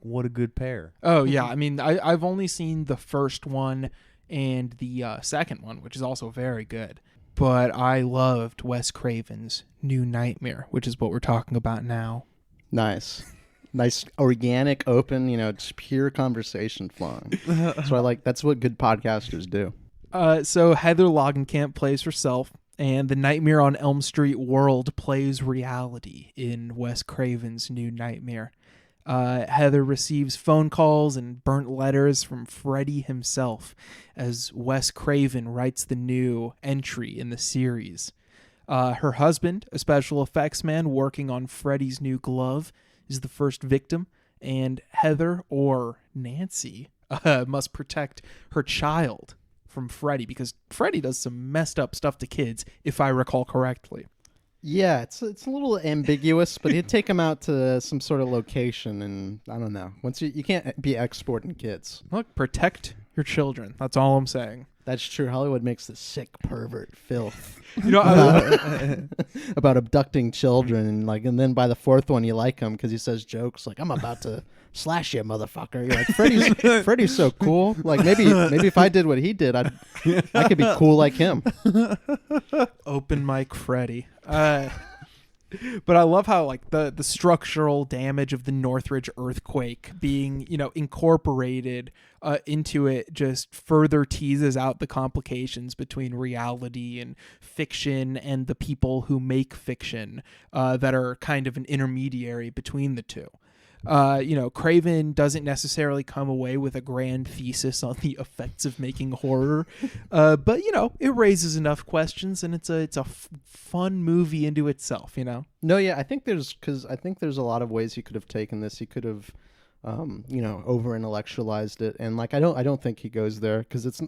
What a good pair. Oh yeah, I mean, I've only seen the first one and the second one, which is also very good. But I loved Wes Craven's New Nightmare, which is what we're talking about now. Nice, organic, open. Just pure conversation flowing. So I like. That's what good podcasters do. So Heather Langenkamp plays herself, and the Nightmare on Elm Street world plays reality in Wes Craven's New Nightmare. Heather receives phone calls and burnt letters from Freddy himself as Wes Craven writes the new entry in the series. Her husband, a special effects man working on Freddy's new glove, is the first victim, and Heather, or Nancy, must protect her child from Freddy because Freddy does some messed up stuff to kids, if I recall correctly. Yeah, it's a little ambiguous, but he'd take him out to some sort of location, and I don't know. Once you can't be exporting kids. Look, protect your children. That's all I'm saying. That's true. Hollywood makes the sick pervert filth You know, about abducting children, and then by the fourth one you like him because he says jokes like, "I'm about to slash you, motherfucker." You're like, Freddy's so cool. Like maybe if I did what he did, I could be cool like him. Open mic Freddy. But I love how like the structural damage of the Northridge earthquake being, incorporated into it just further teases out the complications between reality and fiction and the people who make fiction that are kind of an intermediary between the two. Craven doesn't necessarily come away with a grand thesis on the effects of making horror, but it raises enough questions, and it's a fun movie into itself. No, yeah, I think there's a lot of ways he could have taken this. He could have, over intellectualized it, and like I don't think he goes there because this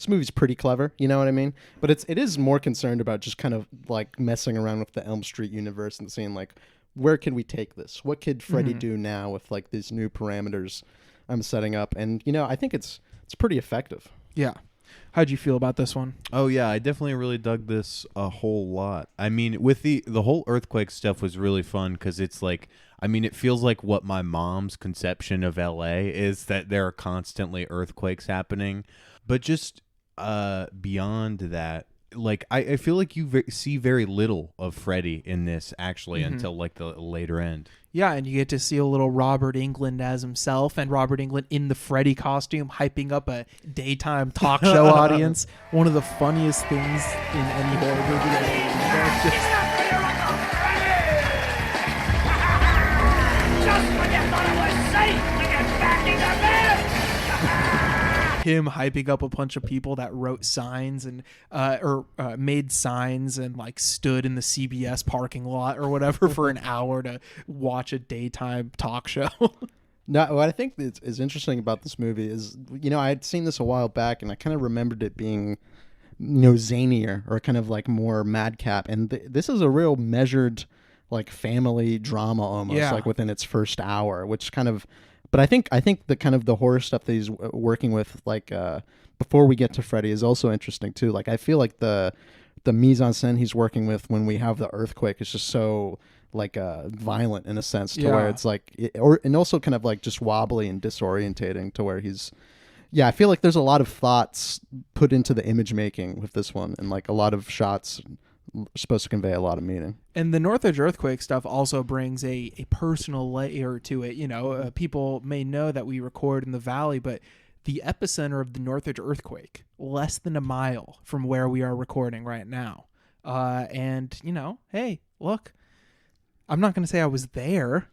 movie's pretty clever. You know what I mean? But it is more concerned about just kind of like messing around with the Elm Street universe and seeing like, where can we take this? What could Freddy do now with like these new parameters I'm setting up? And I think it's pretty effective. Yeah. How'd you feel about this one? Oh yeah, I definitely really dug this a whole lot. I mean, with the whole earthquake stuff was really fun because it's like, I mean, it feels like what my mom's conception of LA is, that there are constantly earthquakes happening. But just beyond that, like I feel like you see very little of Freddy in this actually until like the later end. Yeah, and you get to see a little Robert Englund as himself, and Robert Englund in the Freddy costume hyping up a daytime talk show audience. One of the funniest things in any horror movie. Just when you thought it was safe to get back in the bed! Him hyping up a bunch of people that wrote signs and made signs and like stood in the CBS parking lot or whatever for an hour to watch a daytime talk show. No, what I think is interesting about this movie is, I had seen this a while back and I kind of remembered it being, zanier or kind of like more madcap. And this is a real measured like family drama almost, like within its first hour, which kind of But I think the kind of the horror stuff that he's working with, like before we get to Freddy, is also interesting too. Like I feel like the mise en scène he's working with when we have the earthquake is just so like violent in a sense to where it's like and also kind of like just wobbly and disorientating to where he's. Yeah, I feel like there's a lot of thoughts put into the image making with this one, and like a lot of shots supposed to convey a lot of meaning. And the Northridge earthquake stuff also brings a personal layer to it. You know, people may know that we record in the valley, but the epicenter of the Northridge earthquake, less than a mile from where we are recording right now. And, you know, hey, look, I'm not going to say I was there.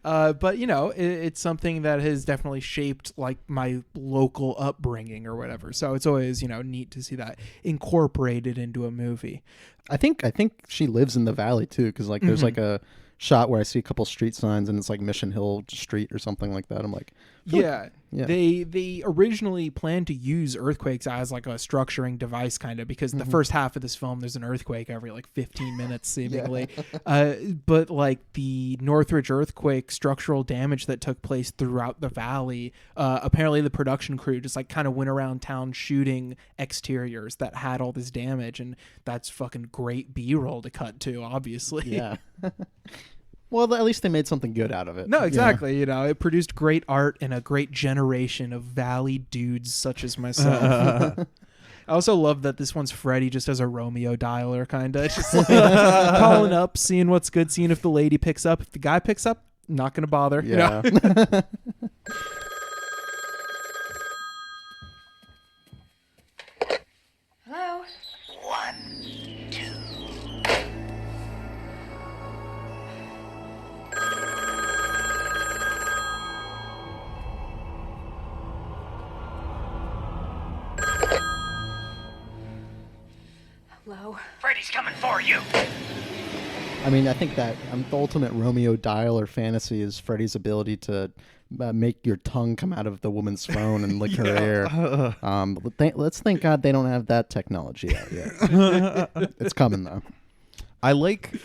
But you know, it's something that has definitely shaped like my local upbringing or whatever. So it's always, you know, neat to see that incorporated into a movie. I think she lives in the valley too, because like there's like a shot where I see a couple street signs and it's like Mission Hill Street or something like that. I'm like, yeah. They originally planned to use earthquakes as like a structuring device kind of, because the first half of this film there's an earthquake every like 15 minutes seemingly. But like the Northridge earthquake structural damage that took place throughout the valley, apparently the production crew just like kind of went around town shooting exteriors that had all this damage, and that's fucking great B-roll to cut to, obviously. Yeah. Well, at least they made something good out of it. No, exactly. You know, it produced great art and a great generation of valley dudes such as myself. I also love that this one's Freddy just as a Romeo dialer, kind of. Just like calling up, seeing what's good, seeing if the lady picks up. If the guy picks up, not going to bother. Yeah. You know? Hello? 1, 2. Hello? Freddy's coming for you. I mean, I think that the ultimate Romeo dialer fantasy is Freddy's ability to make your tongue come out of the woman's phone and lick her ear. Let's thank God they don't have that technology out yet. It's coming though. I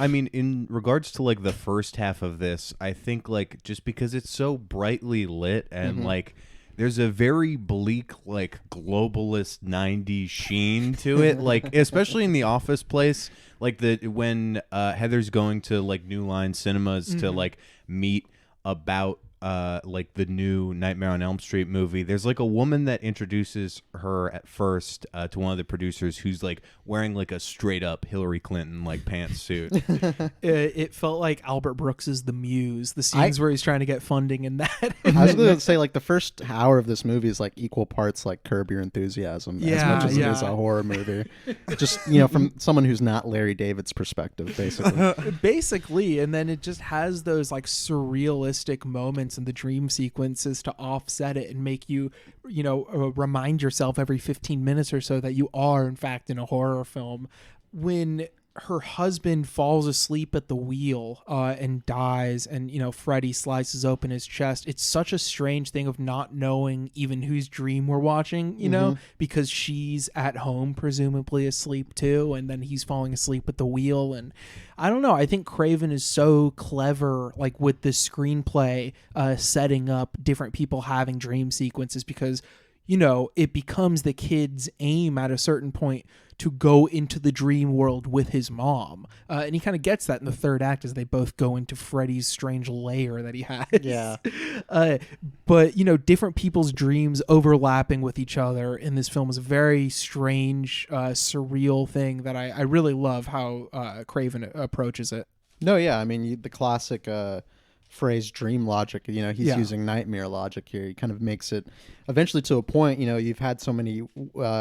mean, in regards to like the first half of this, I think like just because it's so brightly lit and like there's a very bleak like globalist 90s sheen to it, like especially in the office place, like when Heather's going to like New Line Cinemas to like meet about like the new Nightmare on Elm Street movie. There's like a woman that introduces her at first to one of the producers who's like wearing like a straight up Hillary Clinton like pantsuit. It felt like Albert Brooks's The Muse, the scenes where he's trying to get funding in that. I was going to say like the first hour of this movie is like equal parts like Curb Your Enthusiasm as much as it is a horror movie. Just, you know, from someone who's not Larry David's perspective, basically. Basically, and then it just has those like surrealistic moments and the dream sequences to offset it and make you, you know, remind yourself every 15 minutes or so that you are in fact in a horror film. When her husband falls asleep at the wheel and dies, and you know Freddy slices open his chest, it's such a strange thing of not knowing even whose dream we're watching, you know, because she's at home presumably asleep too, and then he's falling asleep at the wheel. And I don't know, I think Craven is so clever like with this screenplay setting up different people having dream sequences, because you know, it becomes the kid's aim at a certain point to go into the dream world with his mom. And he kind of gets that in the third act as they both go into Freddy's strange lair that he has. Yeah. But, you know, different people's dreams overlapping with each other in this film is a very strange, surreal thing that I really love how Craven approaches it. No, yeah. I mean, the classic phrase dream logic, you know, he's using nightmare logic here. He kind of makes it eventually to a point, you know, you've had so many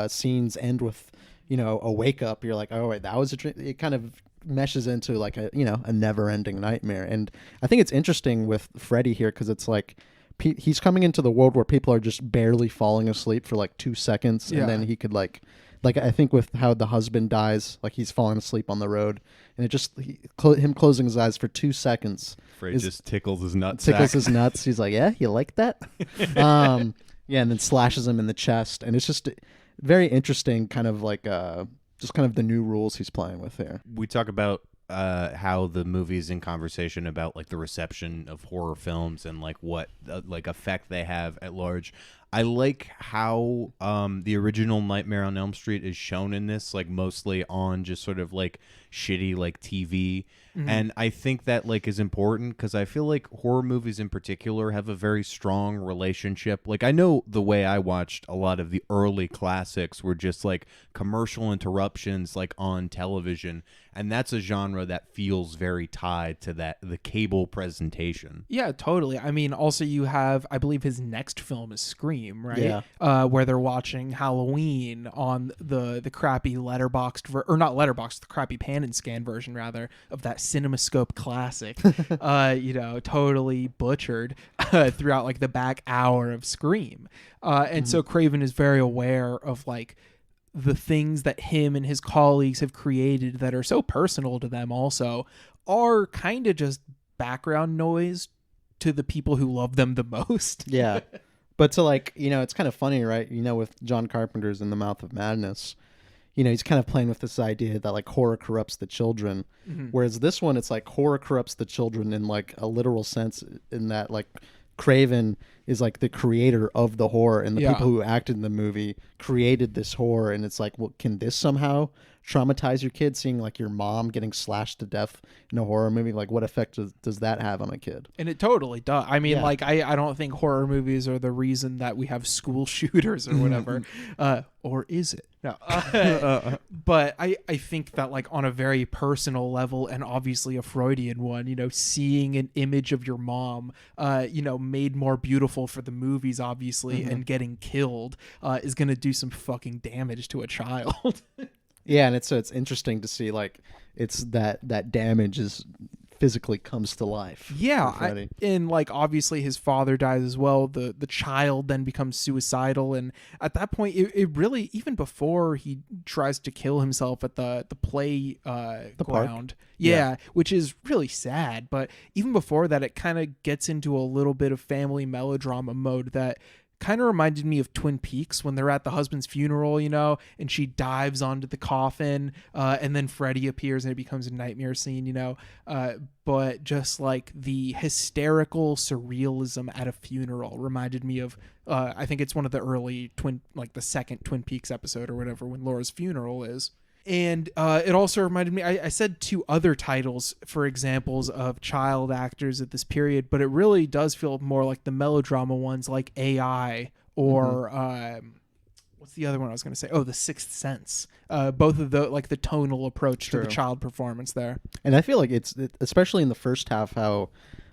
scenes end with, you know, a wake up. You're like, oh, wait, that was a dream. It kind of meshes into like a, you know, a never ending nightmare. And I think it's interesting with Freddy here because it's like he's coming into the world where people are just barely falling asleep for like 2 seconds. And then he could like I think with how the husband dies, like he's falling asleep on the road, and it just him closing his eyes for 2 seconds. Fred just tickles his nuts. Tickles his nuts. He's like, yeah, you like that? Yeah, and then slashes him in the chest, and it's just very interesting, kind of like just kind of the new rules he's playing with here. We talk about how the movie's in conversation about like the reception of horror films and like what like effect they have at large. I like how the original Nightmare on Elm Street is shown in this, like mostly on just sort of like shitty like TV. And I think that like is important because I feel like horror movies in particular have a very strong relationship. Like I know the way I watched a lot of the early classics were just like commercial interruptions like on television, and that's a genre that feels very tied to the cable presentation. Yeah, totally. I mean, also you have, I believe his next film is Scream, right? Yeah. Where they're watching Halloween on the crappy letterboxed or not letterboxed, the crappy pan and scan version rather of that CinemaScope classic. Totally butchered throughout like the back hour of Scream. And so Craven is very aware of like the things that him and his colleagues have created that are so personal to them also are kind of just background noise to the people who love them the most. Yeah. But to like, it's kind of funny, right? With John Carpenter's In the Mouth of Madness, he's kind of playing with this idea that like horror corrupts the children. Whereas this one, it's like horror corrupts the children in like a literal sense, in that like Craven is like the creator of the horror, and the people who acted in the movie created this horror. And it's like, well, can this somehow traumatize your kid, seeing like your mom getting slashed to death in a horror movie? Like what effect does that have on a kid? And it totally does. I mean, like I don't think horror movies are the reason that we have school shooters or whatever. Or is it? No. But I think that like on a very personal level, and obviously a Freudian one, seeing an image of your mom, made more beautiful for the movies, obviously, and getting killed is going to do some fucking damage to a child. Yeah, and it's interesting to see like it's that damage is physically comes to life. Yeah, and like obviously his father dies as well. The child then becomes suicidal, and at that point, it really, even before he tries to kill himself at the play ground, which is really sad. But even before that, it kind of gets into a little bit of family melodrama mode that kind of reminded me of Twin Peaks when they're at the husband's funeral, and she dives onto the coffin, and then Freddy appears and it becomes a nightmare scene, but just like the hysterical surrealism at a funeral reminded me of, I think it's one of the early the second Twin Peaks episode or whatever, when Laura's funeral is. And it also reminded me, I said two other titles for examples of child actors at this period, but it really does feel more like the melodrama ones, like AI or what's the other one I was going to say? Oh, The Sixth Sense. Both of the like the tonal approach to the child performance there. And I feel like it's especially in the first half how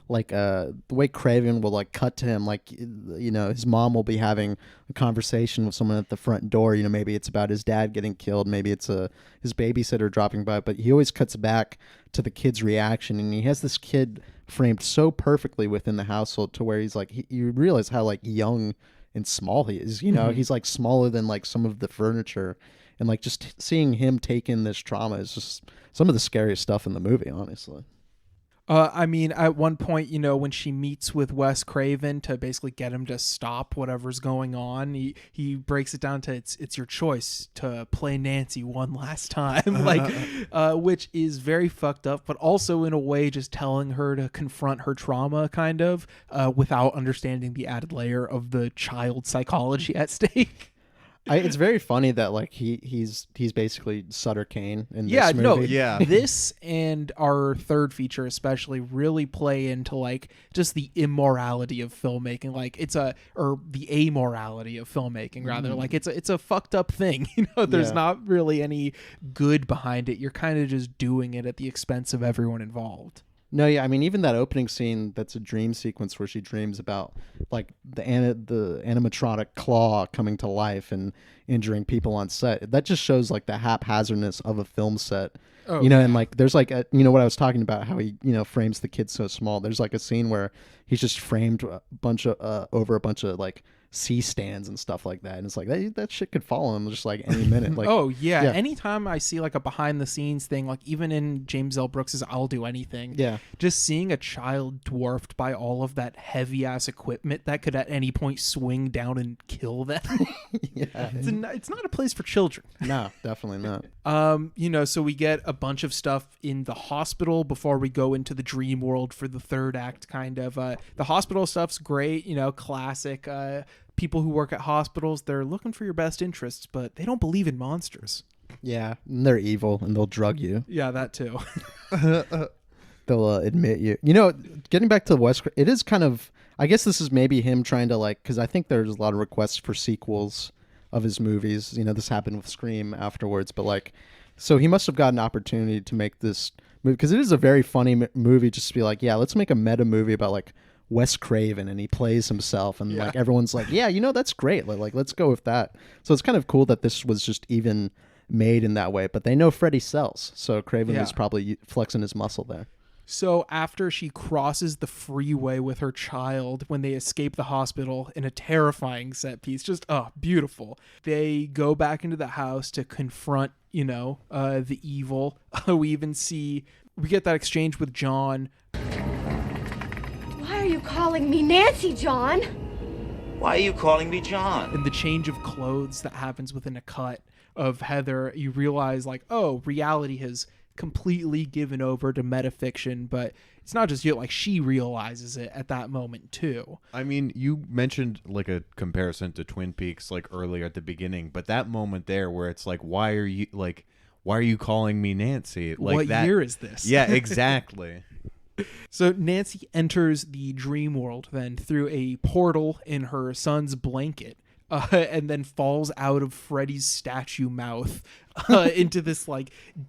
like the way Craven will like cut to him, like his mom will be having a conversation with someone at the front door, maybe it's about his dad getting killed, maybe it's his babysitter dropping by, but he always cuts back to the kid's reaction, and he has this kid framed so perfectly within the household to where he's like you realize how like young and small he is, he's like smaller than like some of the furniture, and like just seeing him take in this trauma is just some of the scariest stuff in the movie, honestly. I mean, at one point, when she meets with Wes Craven to basically get him to stop whatever's going on, he breaks it down to it's your choice to play Nancy one last time, which is very fucked up, but also in a way just telling her to confront her trauma, kind of, without understanding the added layer of the child psychology at stake. It's very funny that like he's basically Sutter Kane in this movie. This and our third feature especially really play into like just the immorality of filmmaking, like or the amorality of filmmaking rather. Like it's a fucked up thing, there's not really any good behind it. You're kind of just doing it at the expense of everyone involved. No, yeah, I mean, even that opening scene, that's a dream sequence where she dreams about like the animatronic claw coming to life and injuring people on set. That just shows like the haphazardness of a film set. Oh, and like there's like what I was talking about, how he frames the kid so small. There's like a scene where he's just framed over a bunch of like C-stands and stuff like that, and it's like that shit could fall on him just like any minute. Like, oh yeah. Anytime I see like a behind the scenes thing, like even in James L. Brooks's I'll Do Anything, just seeing a child dwarfed by all of that heavy ass equipment that could at any point swing down and kill them. It's not a place for children. No, definitely not. So we get a bunch of stuff in the hospital before we go into the dream world for the third act. Kind of the hospital stuff's great, classic. People who work at hospitals, they're looking for your best interests, but they don't believe in monsters. Yeah, and they're evil and they'll drug you. Yeah, that too. They'll admit you. Getting back to Wes, it is kind of, I guess this is maybe him trying to because I think there's a lot of requests for sequels of his movies. This happened with Scream afterwards, but so he must have got an opportunity to make this movie, because it is a very funny movie, just to be like, yeah, let's make a meta movie about Wes Craven, and he plays himself, and everyone's like, yeah, that's great, let's go with that. So it's kind of cool that this was just even made in that way, but they know Freddy sells, so Craven was probably flexing his muscle there. So after she crosses the freeway with her child, when they escape the hospital in a terrifying set piece, just beautiful, they go back into the house to confront the evil. We get that exchange with John. Why are you calling me Nancy, John? Why are you calling me John? And the change of clothes that happens within a cut of Heather, you realize reality has completely given over to metafiction, but it's not just you, she realizes it at that moment too. I mean, you mentioned a comparison to Twin Peaks earlier at the beginning, but that moment there where it's why are you calling me Nancy? What year is this? Yeah, exactly. So Nancy enters the dream world then through a portal in her son's blanket, and then falls out of Freddy's statue mouth into this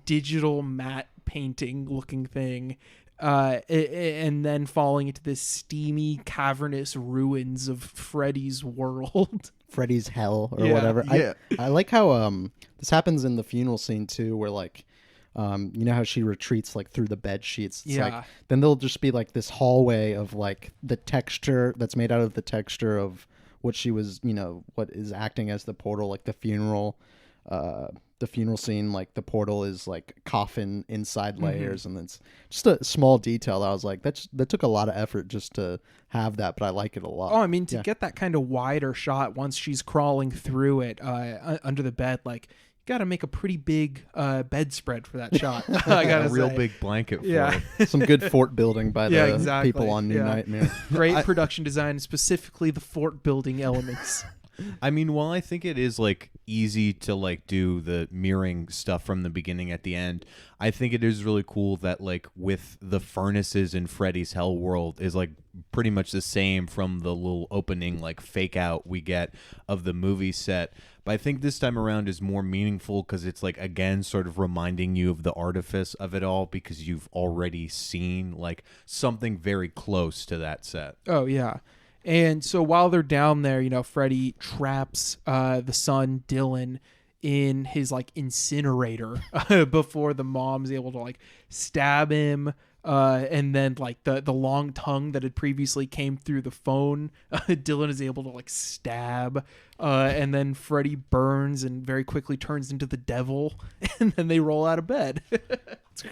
digital matte painting looking thing, and then falling into this steamy cavernous ruins of Freddy's world. Freddy's hell or whatever. Yeah. I like how this happens in the funeral scene too, where how she retreats through the bed sheets. It's then there'll just be this hallway of the texture that's made out of the texture of what she was, what is acting as the portal, the funeral scene, the portal is coffin inside layers, and it's just a small detail. I was like, that took a lot of effort just to have that, but I like it a lot. Oh, I mean, to get that kind of wider shot once she's crawling through it under the bed, got to make a pretty big bedspread for that shot. I got a real big blanket for it. Some good fort building by the people on New Nightmare. Great production design, specifically the fort building elements. I mean, while I think it is easy to do the mirroring stuff from the beginning at the end, I think it is really cool that with the furnaces in Freddy's Hell World is pretty much the same from the little opening fake out we get of the movie set. But I think this time around is more meaningful because it's again sort of reminding you of the artifice of it all, because you've already seen something very close to that set. Oh yeah. And so while they're down there, Freddy traps the son, Dylan, in his incinerator before the mom's able to stab him. And then the long tongue that had previously came through the phone, Dylan is able to stab. And then Freddy burns and very quickly turns into the devil. And then they roll out of bed.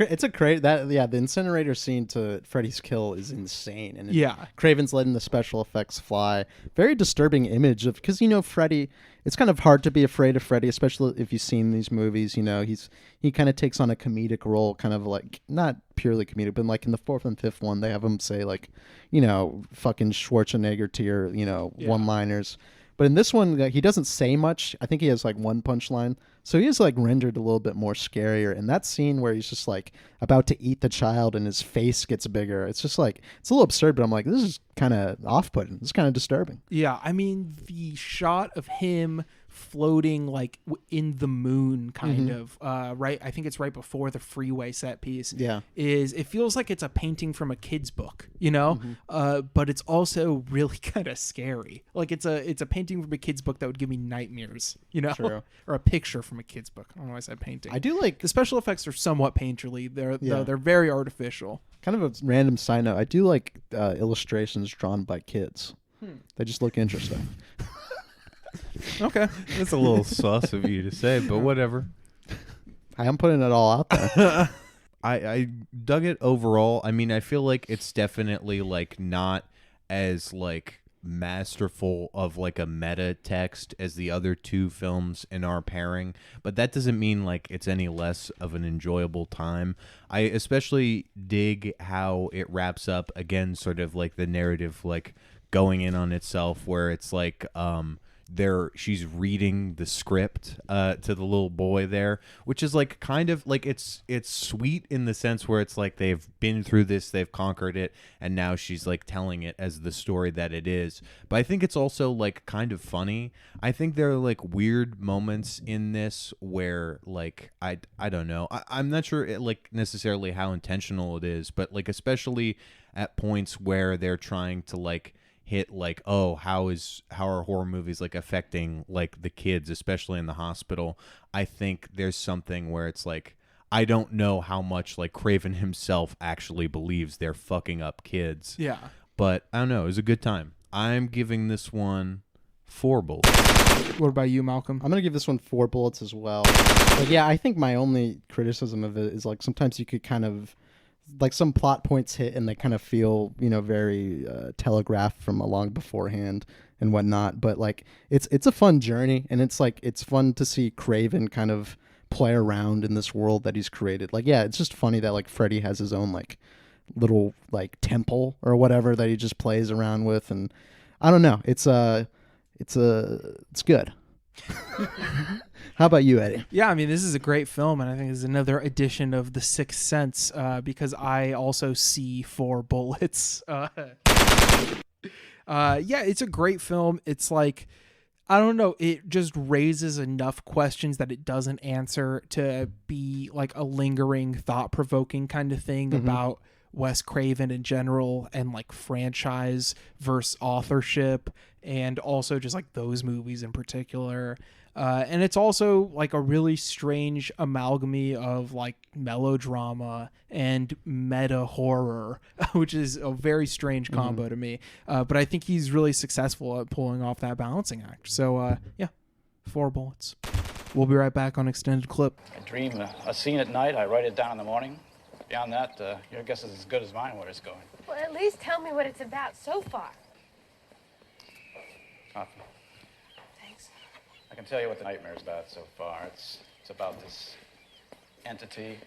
It's a great the incinerator scene to Freddy's kill is insane, and Craven's letting the special effects fly. Very disturbing image of, because Freddy. It's kind of hard to be afraid of Freddy, especially if you've seen these movies. He kind of takes on a comedic role, kind of not purely comedic, but in the fourth and fifth one, they have him say fucking Schwarzenegger tier, one-liners. But in this one, he doesn't say much. I think he has one punchline. So he is rendered a little bit more scarier. And that scene where he's just about to eat the child and his face gets bigger. It's just it's a little absurd, but I'm this is kind of off-putting. This is kind of disturbing. Yeah, I mean, the shot of him floating in the moon kind of right, I think it's right before the freeway set piece, is it feels like it's a painting from a kid's book, but it's also really kind of scary. It's a painting from a kid's book that would give me nightmares, True. Or a picture from a kid's book. I don't know why I said painting. I do the special effects are somewhat painterly. They're very artificial. Kind of a random side note, I do illustrations drawn by kids. They just look interesting. Okay. That's a little sus of you to say, but whatever. I'm putting it all out there. I dug it overall. I mean, I feel like it's definitely like not as like masterful of like a meta text as the other two films in our pairing, but that doesn't mean like it's any less of an enjoyable time. I especially dig how it wraps up again, sort of like the narrative like going in on itself, where it's like she's reading the script to the little boy there, which is like kind of like it's sweet in the sense where it's like they've been through this, they've conquered it, and now she's like telling it as the story that it is. But I think it's also like kind of funny. I think there are like weird moments in this where like I don't know, I'm not sure like necessarily how intentional it is, but like especially at points where they're trying to like hit like, oh, how are horror movies like affecting like the kids, especially in the hospital. I think there's something where it's like, I don't know how much like Craven himself actually believes they're fucking up kids. Yeah. But I don't know, it was a good time. I'm giving this one 4 bullets. What about you, Malcolm? I'm gonna give this one 4 bullets as well. But yeah, I think my only criticism of it is like sometimes you could kind of like some plot points hit and they kind of feel, you know, very telegraphed from a long beforehand and whatnot. But like it's a fun journey, and it's like it's fun to see Craven kind of play around in this world that he's created. Like, yeah, it's just funny that like Freddy has his own like little like temple or whatever that he just plays around with, and I don't know. It's good. How about you, Eddie? Yeah, I mean, this is a great film, and I think it's another edition of The Sixth Sense because I also see 4 bullets. Yeah, it's a great film. It's like, I don't know, it just raises enough questions that it doesn't answer to be like a lingering, thought-provoking kind of thing about Wes Craven in general and like franchise versus authorship, and also just like those movies in particular. And it's also like a really strange amalgamy of like melodrama and meta horror, which is a very strange combo to me. But I think he's really successful at pulling off that balancing act. So yeah, 4 bullets. We'll be right back on Extended Clip. I dream a scene at night, I write it down in the morning. Beyond that, your guess is as good as mine where it's going. Well, at least tell me what it's about so far. Coffee. Thanks. I can tell you what the nightmare's about so far. It's about this entity,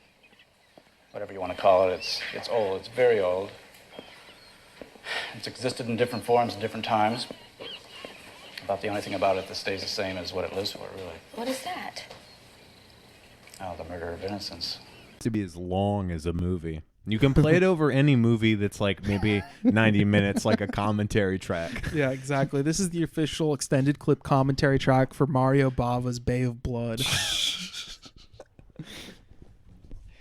whatever you want to call it. It's old. It's very old. It's existed in different forms at different times. About the only thing about it that stays the same is what it lives for, really. What is that? Oh, the murder of innocence. To be as long as a movie. You can play it over any movie that's like maybe 90 minutes, like a commentary track. Yeah, exactly. This is the official Extended Clip commentary track for Mario Bava's Bay of Blood.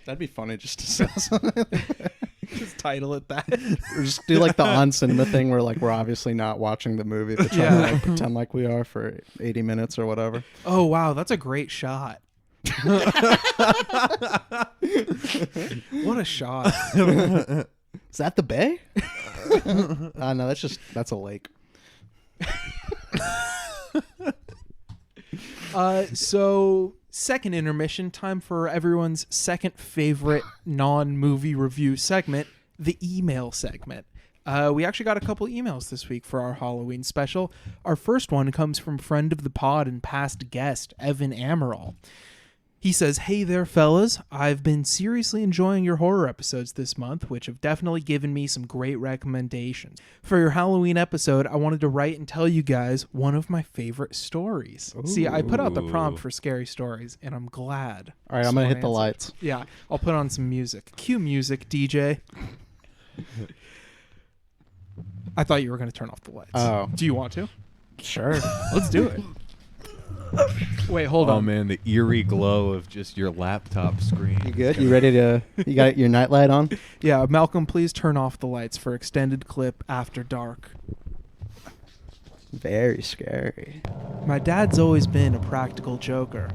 That'd be funny just to say something. Just title it that. Or just do like the on cinema thing where like we're obviously not watching the movie, but trying to like pretend like we are for 80 minutes or whatever. Oh wow, that's a great shot. What a shot. Is that the bay? No, that's a lake. So second intermission, time for everyone's second favorite non-movie review segment, the email segment. We actually got a couple emails this week for our Halloween special. Our first one comes from friend of the pod and past guest, Evan Amaral. He says, "Hey there, fellas. I've been seriously enjoying your horror episodes this month, which have definitely given me some great recommendations. For your Halloween episode, I wanted to write and tell you guys one of my favorite stories." Ooh. See, I put out the prompt for scary stories, and I'm glad. All right, I'm going to hit the lights. Yeah, I'll put on some music. Cue music, DJ. I thought you were going to turn off the lights. Oh. Do you want to? Sure. Let's do it. Wait, hold on. Oh man, the eerie glow of just your laptop screen. You good? You ready to? You got your nightlight on? Yeah, Malcolm, please turn off the lights for Extended Clip After Dark. Very scary. My dad's always been a practical joker,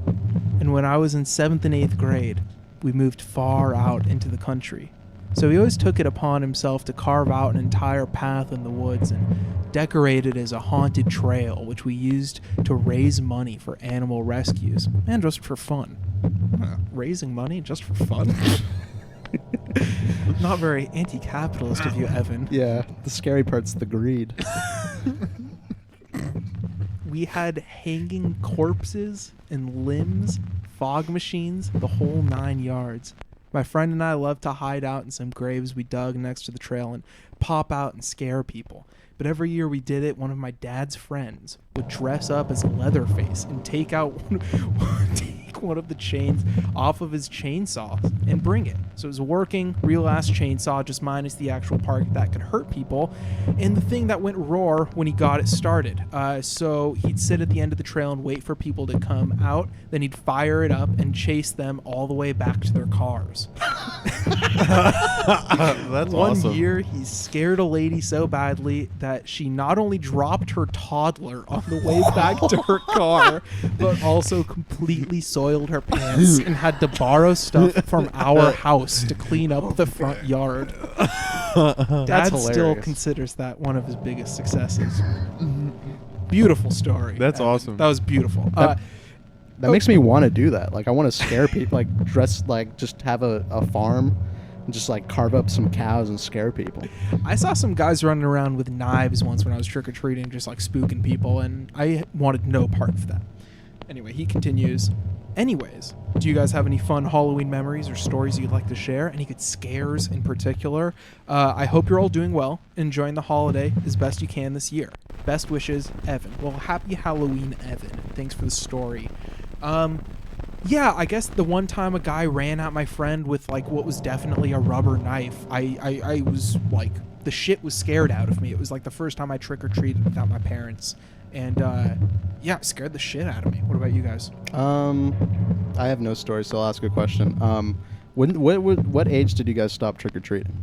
and when I was in 7th and 8th grade, we moved far out into the country. So he always took it upon himself to carve out an entire path in the woods and decorate it as a haunted trail, which we used to raise money for animal rescues, and just for fun. Raising money just for fun? Not very anti-capitalist of you, Evan. Yeah, the scary part's the greed. We had hanging corpses and limbs, fog machines, the whole 9 yards. My friend and I loved to hide out in some graves we dug next to the trail and pop out and scare people. But every year we did it, one of my dad's friends would dress up as Leatherface and take out one of the chains off of his chainsaw and bring it. So it was a working, real-ass chainsaw, just minus the actual part that could hurt people, and the thing that went roar when he got it started. So he'd sit at the end of the trail and wait for people to come out, then he'd fire it up and chase them all the way back to their cars. That's One awesome. year, he scared a lady so badly that she not only dropped her toddler on the way back to her car, but also completely soiled her pants and had to borrow stuff from our house to clean up the front yard. Dad still hilarious. considers that one of his biggest successes. Beautiful story. That's awesome. That was beautiful. That makes me want to do that. Like, I want to scare people, like, dress, like, just have a farm and just, like, carve up some cows and scare people. I saw some guys running around with knives once when I was trick-or-treating, just, like, spooking people, and I wanted no part of that. Anyway, he continues. Anyways, do you guys have any fun Halloween memories or stories you'd like to share? Any good scares in particular? I hope you're all doing well, enjoying the holiday as best you can this year. Best wishes, Evan. Well, happy Halloween, Evan. Thanks for the story. Yeah, I guess the one time a guy ran at my friend with, like, what was definitely a rubber knife, I was, like, the shit was scared out of me. It was, like, the first time I trick-or-treated without my parents. And, yeah, it scared the shit out of me. What about you guys? I have no story, so I'll ask a question. What age did you guys stop trick-or-treating?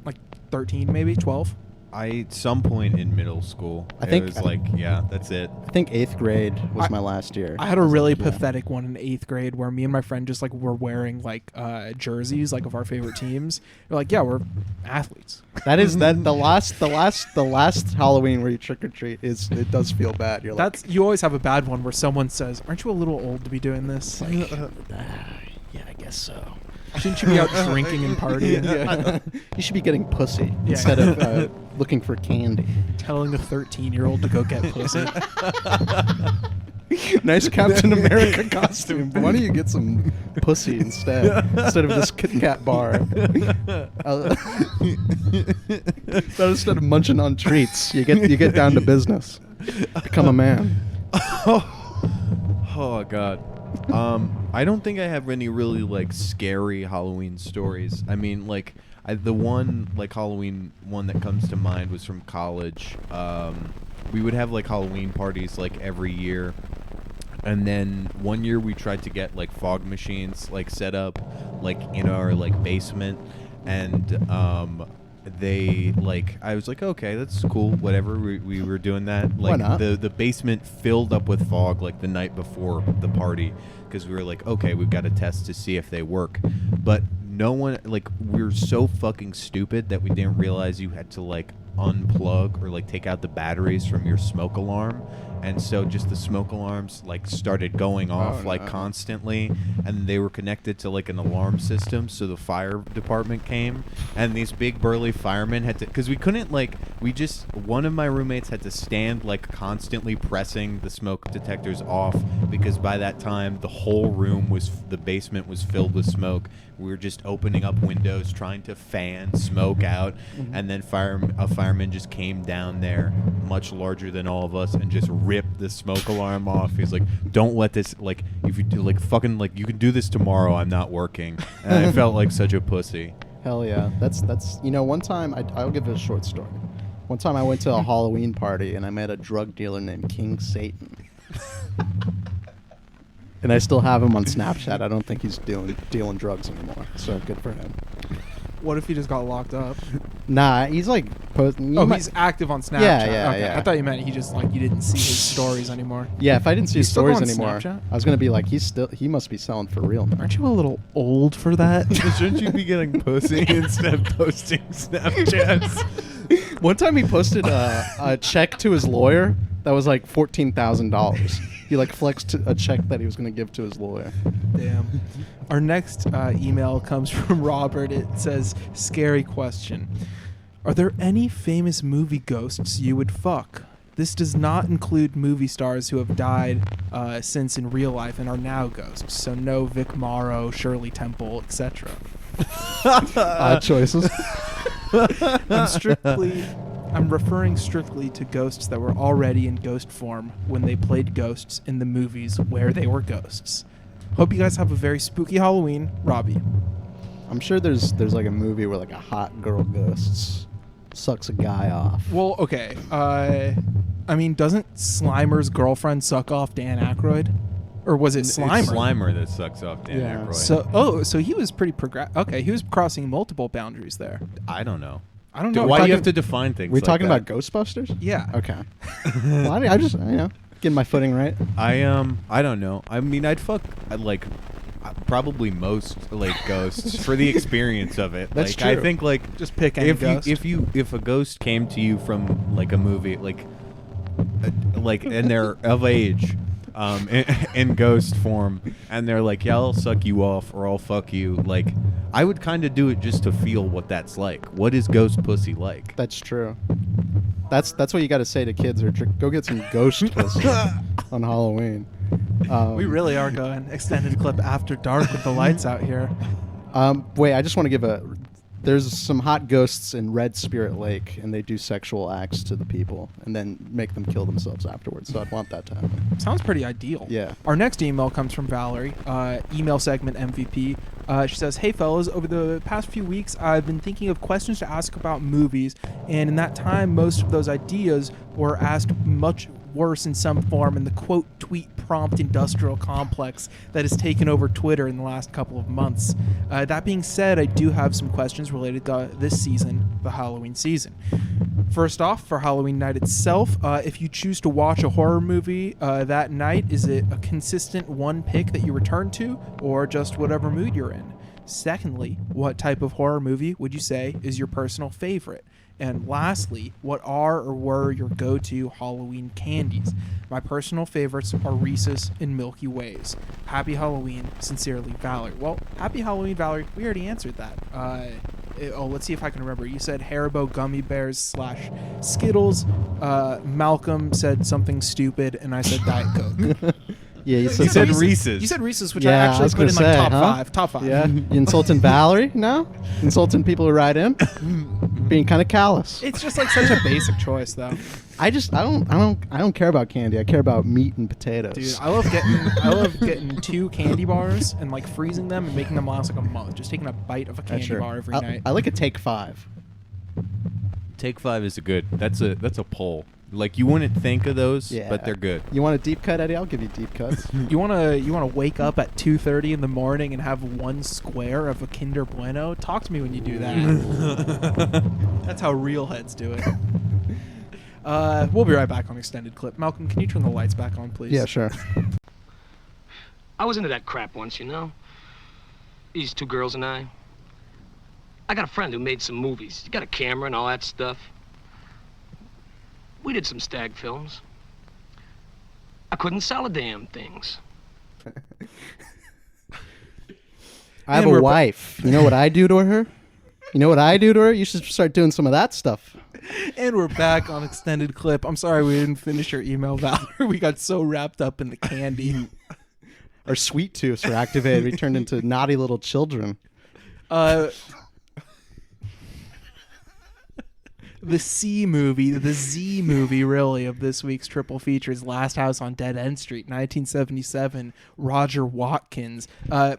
Like 13, maybe 12? At some point in middle school. I think it was like, yeah, that's it. I think 8th grade was my last year. I had a really pathetic one in 8th grade where me and my friend just, like, were wearing, like, jerseys, like, of our favorite teams. We're like, yeah, we're athletes. That is the last Halloween where you trick or treat it does feel bad. You're like, You always have a bad one where someone says, "Aren't you a little old to be doing this?" Like, yeah, I guess so. shouldn't you be out drinking and partying? Yeah. You should be getting pussy instead of looking for candy. Telling a 13-year-old to go get pussy. Nice Captain America costume. But why don't you get some pussy instead of this Kit Kat bar? So instead of munching on treats, you get down to business. Become a man. Oh God. I don't think I have any really, like, scary Halloween stories. I mean, like, the one, like, Halloween one that comes to mind was from college. We would have, like, Halloween parties, like, every year. And then one year we tried to get, like, fog machines, like, set up, like, in our, like, basement. And they, like, I was like, okay, that's cool, whatever. We were doing that. Like, why not? The basement filled up with fog, like, the night before the party, because we were like, okay, we've got to test to see if they work. But no one, like, we were so fucking stupid that we didn't realize you had to, like, unplug or, like, take out the batteries from your smoke alarm. And so just the smoke alarms, like, started going off, like, constantly, and they were connected to, like, an alarm system. So the fire department came, and these big burly firemen had to, because we couldn't, like, one of my roommates had to stand, like, constantly pressing the smoke detectors off, because by that time the whole the basement was filled with smoke. We were just opening up windows, trying to fan smoke out, and then a fireman just came down there, much larger than all of us, and just ripped the smoke alarm off. He's like, "Don't let this, like, if you do, like, fucking, like, you can do this tomorrow. I'm not working." And I felt like such a pussy. Hell yeah, that's one time I'll give it a short story. One time I went to a Halloween party and I met a drug dealer named King Satan. And I still have him on Snapchat. I don't think he's dealing drugs anymore. So good for him. What if he just got locked up? Nah, he's like posting. He's active on Snapchat. Yeah, Okay. yeah. I thought you meant he just like you didn't see his stories anymore. Yeah, if I didn't see his still go stories on anymore, Snapchat? I was gonna be like, he must be selling for real now. Aren't you a little old for that? Shouldn't you be getting pussy instead of posting Snapchats? One time he posted a check to his lawyer that was like $14,000. He like flexed a check that he was going to give to his lawyer. Damn. Our next email comes from Robert. It says, scary question. Are there any famous movie ghosts you would fuck? This does not include movie stars who have died since in real life and are now ghosts. So no Vic Morrow, Shirley Temple, etc. Odd choices. I'm referring strictly to ghosts that were already in ghost form when they played ghosts in the movies where they were ghosts. Hope you guys have a very spooky Halloween. Robbie. I'm sure there's like a movie where like a hot girl ghost sucks a guy off. Well, okay. I mean, doesn't Slimer's girlfriend suck off Dan Aykroyd? Or was it Slimer? It's Slimer that sucks off Dan Aykroyd. So he was pretty Okay, he was crossing multiple boundaries there. I don't know. I don't know. Why do you have to define things? We like talking that? about Ghostbusters? Yeah. Okay. Well, I just getting my footing right. I don't know. I mean, I'd fuck like probably most like ghosts for the experience of it. That's like, true. I think like just pick any ghost. If a ghost came to you from like a movie like and they're of age. In ghost form, and they're like, yeah, I'll suck you off or I'll fuck you. Like, I would kind of do it just to feel what that's like. What is ghost pussy like? That's true. That's what you got to say to kids, or go get some ghost pussy on Halloween. We really are going extended clip after dark with the lights out here. Wait, I just want to give there's some hot ghosts in Red Spirit Lake, and they do sexual acts to the people and then make them kill themselves afterwards. So I'd want that to happen. Sounds pretty ideal. Yeah. Our next email comes from Valerie, email segment MVP. She says, hey fellas, over the past few weeks, I've been thinking of questions to ask about movies, and in that time, most of those ideas were asked much worse in some form in the quote tweet prompt industrial complex that has taken over Twitter in the last couple of months. That being said, I do have some questions related to this season, the Halloween season. First off, for Halloween night itself, if you choose to watch a horror movie that night, is it a consistent one pick that you return to, or just whatever mood you're in? Secondly, what type of horror movie would you say is your personal favorite? And lastly, what are or were your go-to Halloween candies? My personal favorites are Reese's and Milky Ways. Happy Halloween, sincerely, Valerie. Well, happy Halloween, Valerie. We already answered that. Let's see if I can remember. You said Haribo gummy bears / Skittles. Malcolm said something stupid, and I said Diet Coke. Yeah, you said Reese's. You said Reese's, which I actually put in like top five. Yeah, you insulting Valerie? No, insulting people who write in, being kind of callous. It's just like such a basic choice, though. I don't care about candy. I care about meat and potatoes. Dude, I love getting 2 candy bars and like freezing them and making them last like a month. Just taking a bite of a candy bar every night. I like a Take 5. Take 5 is that's a poll. Like, you wouldn't think of those, but they're good. You want a deep cut, Eddie? I'll give you deep cuts. You wanna wake up at 2:30 in the morning and have 1 square of a Kinder Bueno? Talk to me when you do that. That's how real heads do it. We'll be right back on extended clip. Malcolm, can you turn the lights back on, please? Yeah, sure. I was into that crap once, you know? These 2 girls and I got a friend who made some movies. He got a camera and all that stuff. We did some stag films. I couldn't sell a damn things. I have a wife. You know what I do to her? You know what I do to her? You should start doing some of that stuff. And we're back on extended clip. I'm sorry we didn't finish your email, Valerie. We got so wrapped up in the candy. Our sweet tooths were activated. We turned into naughty little children. The Z movie, really, of this week's triple feature is Last House on Dead End Street, 1977, Roger Watkins.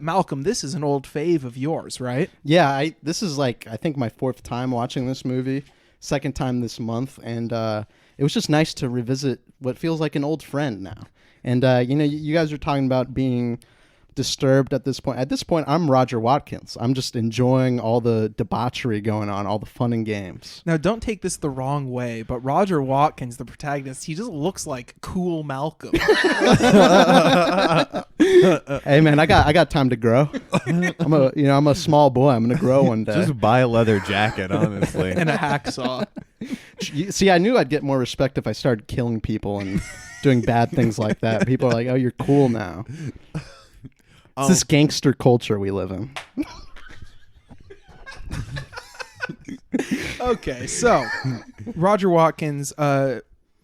Malcolm, this is an old fave of yours, right? Yeah, this is like, I think my 4th time watching this movie, 2nd time this month, and it was just nice to revisit what feels like an old friend now. And, you guys are talking about being disturbed at this point. At this point, I'm Roger Watkins. I'm just enjoying all the debauchery going on, all the fun and games. Now, don't take this the wrong way, but Roger Watkins, the protagonist, he just looks like cool Malcolm. Hey man, I got time to grow. I'm a small boy. I'm gonna grow one day. Just buy a leather jacket, honestly, and a hacksaw. See, I knew I'd get more respect if I started killing people and doing bad things like that. People are like, "Oh, you're cool now." It's this gangster culture we live in. Okay, so Roger Watkins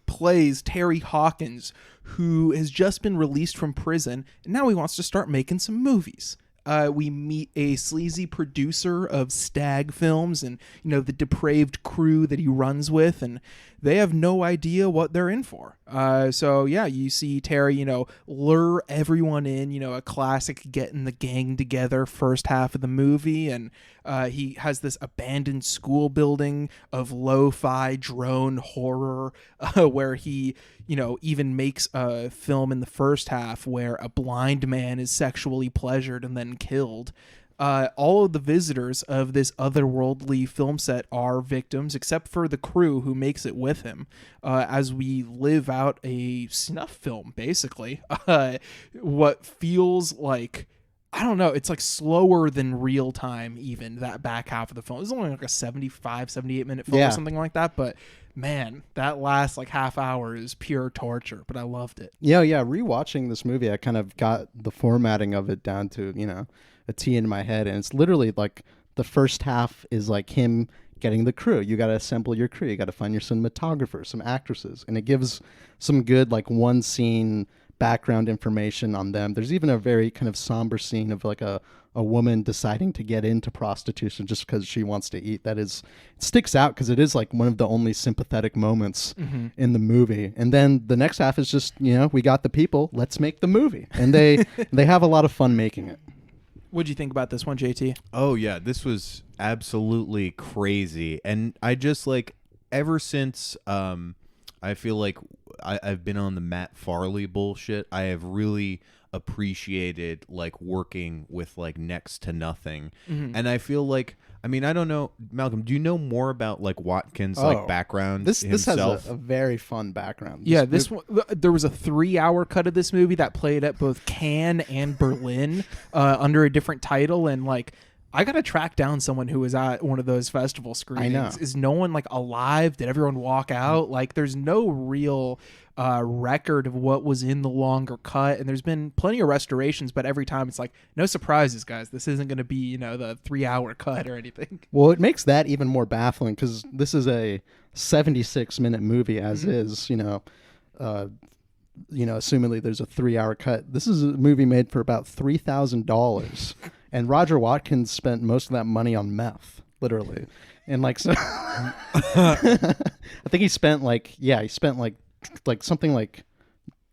plays Terry Hawkins, who has just been released from prison, and now he wants to start making some movies. We meet a sleazy producer of Stag Films and, the depraved crew that he runs with, and they have no idea what they're in for. You see Terry, lure everyone in, a classic getting the gang together first half of the movie, and he has this abandoned school building of lo-fi drone horror where he, even makes a film in the first half where a blind man is sexually pleasured and then killed. All of the visitors of this otherworldly film set are victims, except for the crew who makes it with him, as we live out a snuff film, basically. What feels like, I don't know, it's like slower than real time, even that back half of the film. It's only like a 75, 78-minute film or something like that, but man, that last like half hour is pure torture, but I loved it. Yeah. Rewatching this movie, I kind of got the formatting of it down to, a T in my head, and it's literally like the first half is like him getting the crew. You got to assemble your crew. You got to find your cinematographers, some actresses, and it gives some good like one scene background information on them. There's even a very kind of somber scene of like a woman deciding to get into prostitution just because she wants to eat. It sticks out because it is like one of the only sympathetic moments in the movie. And then the next half is just, we got the people, let's make the movie. And they have a lot of fun making it. What'd you think about this one, JT? Oh yeah, this was absolutely crazy. And I just ever since I feel like I've been on the Matt Farley bullshit, I have really appreciated working with next to nothing. And I feel I don't know, Malcolm, do you know more about Watkins background this himself? has a very fun background. This one, there was a 3-hour cut of this movie that played at both Cannes and Berlin under a different title, and I gotta track down someone who was at one of those festival screenings. I know. Is no one alive? Did everyone walk out? There's no real record of what was in the longer cut, and there's been plenty of restorations, but every time it's no surprises, guys. This isn't going to be the 3-hour cut or anything. Well, it makes that even more baffling because this is a 76-minute movie as is. Assumingly there's a 3-hour cut. This is a movie made for about $3,000, and Roger Watkins spent most of that money on meth, literally, and so. I think he spent something like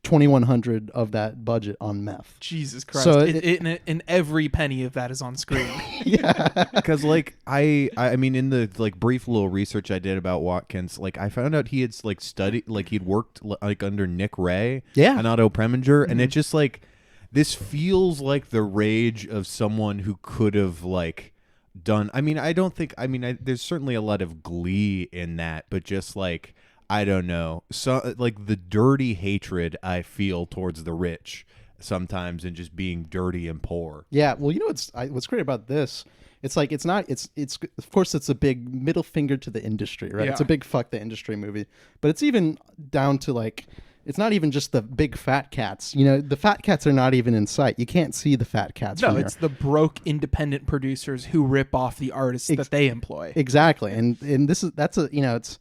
2,100 of that budget on meth. Jesus Christ! So and every penny of that is on screen. Yeah, because I mean, in the brief little research I did about Watkins, I found out he had studied, he'd worked under Nick Ray, and Otto Preminger, and it just this feels like the rage of someone who could have done. I mean, I don't think. I mean, there's certainly a lot of glee in that, but just I don't know. So the dirty hatred I feel towards the rich sometimes, and just being dirty and poor. Yeah. Well, what's great about this? It's of course it's a big middle finger to the industry, right? Yeah. It's a big fuck the industry movie, but it's even down to it's not even just the big fat cats. The fat cats are not even in sight. You can't see the fat cats. No, from it's here. the broke independent producers who rip off the artists that they employ. Exactly, and it's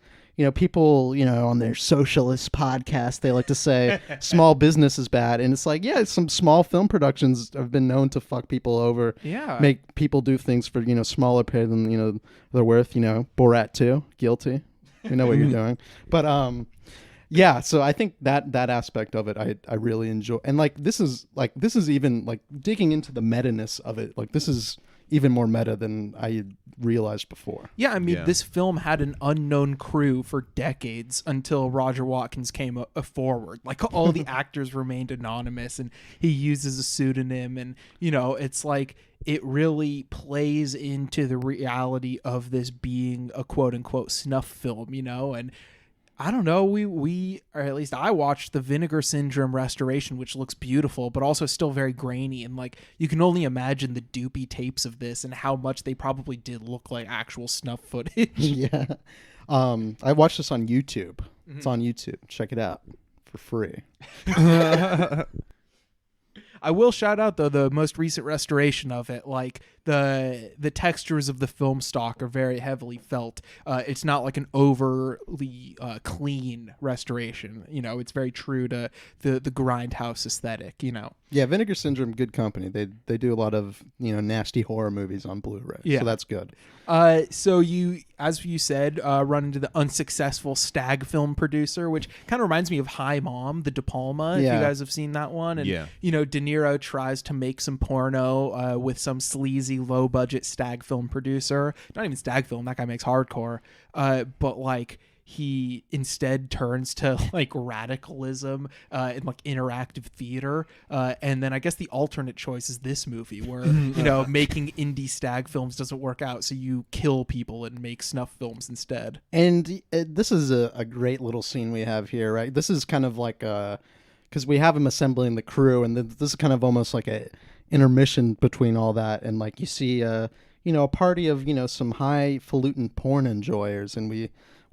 people on their socialist podcast, they like to say small business is bad, and it's some small film productions have been known to fuck people over. Yeah, make people do things for smaller pay than they're worth. Borat 2, guilty. You know what you're doing, but yeah, so I think that aspect of it I really enjoy, and this is even digging into the meta-ness of it. This is even more meta than I realized before. Yeah, I mean, this film had an unknown crew for decades until Roger Watkins came forward. Like, all the actors remained anonymous, and he uses a pseudonym. And, you know, it's like it really plays into the reality of this being a quote-unquote snuff film, you know? And I don't know, we or at least I watched the Vinegar Syndrome restoration, which looks beautiful, but also still very grainy. And like, you can only imagine the doopy tapes of this and how much they probably did look like actual snuff footage. Yeah. I watched this on YouTube. It's on YouTube. Check it out for free. I will shout out though the most recent restoration of it. Like the textures of the film stock are very heavily felt. It's not like an overly clean restoration. You know, it's very true to the grindhouse aesthetic. You know. Yeah, Vinegar Syndrome, good company. They do a lot of, you know, nasty horror movies on Blu-ray. Yeah. So that's good. So you, as you said, run into the unsuccessful stag film producer, which kind of reminds me of Hi Mom, the De Palma, if you guys have seen that one. And, you know, De Niro tries to make some porno with some sleazy, low-budget stag film producer. Not even stag film, that guy makes hardcore. But, like, he instead turns to like radicalism and like interactive theater, and then I guess the alternate choice is this movie where you know making indie stag films doesn't work out, so you kill people and make snuff films instead. And this is a great little scene we have here, right? This is kind of like because we have him assembling the crew, and this is kind of almost like a intermission between all that, and like you see you know, a party of, you know, some highfalutin porn enjoyers, and we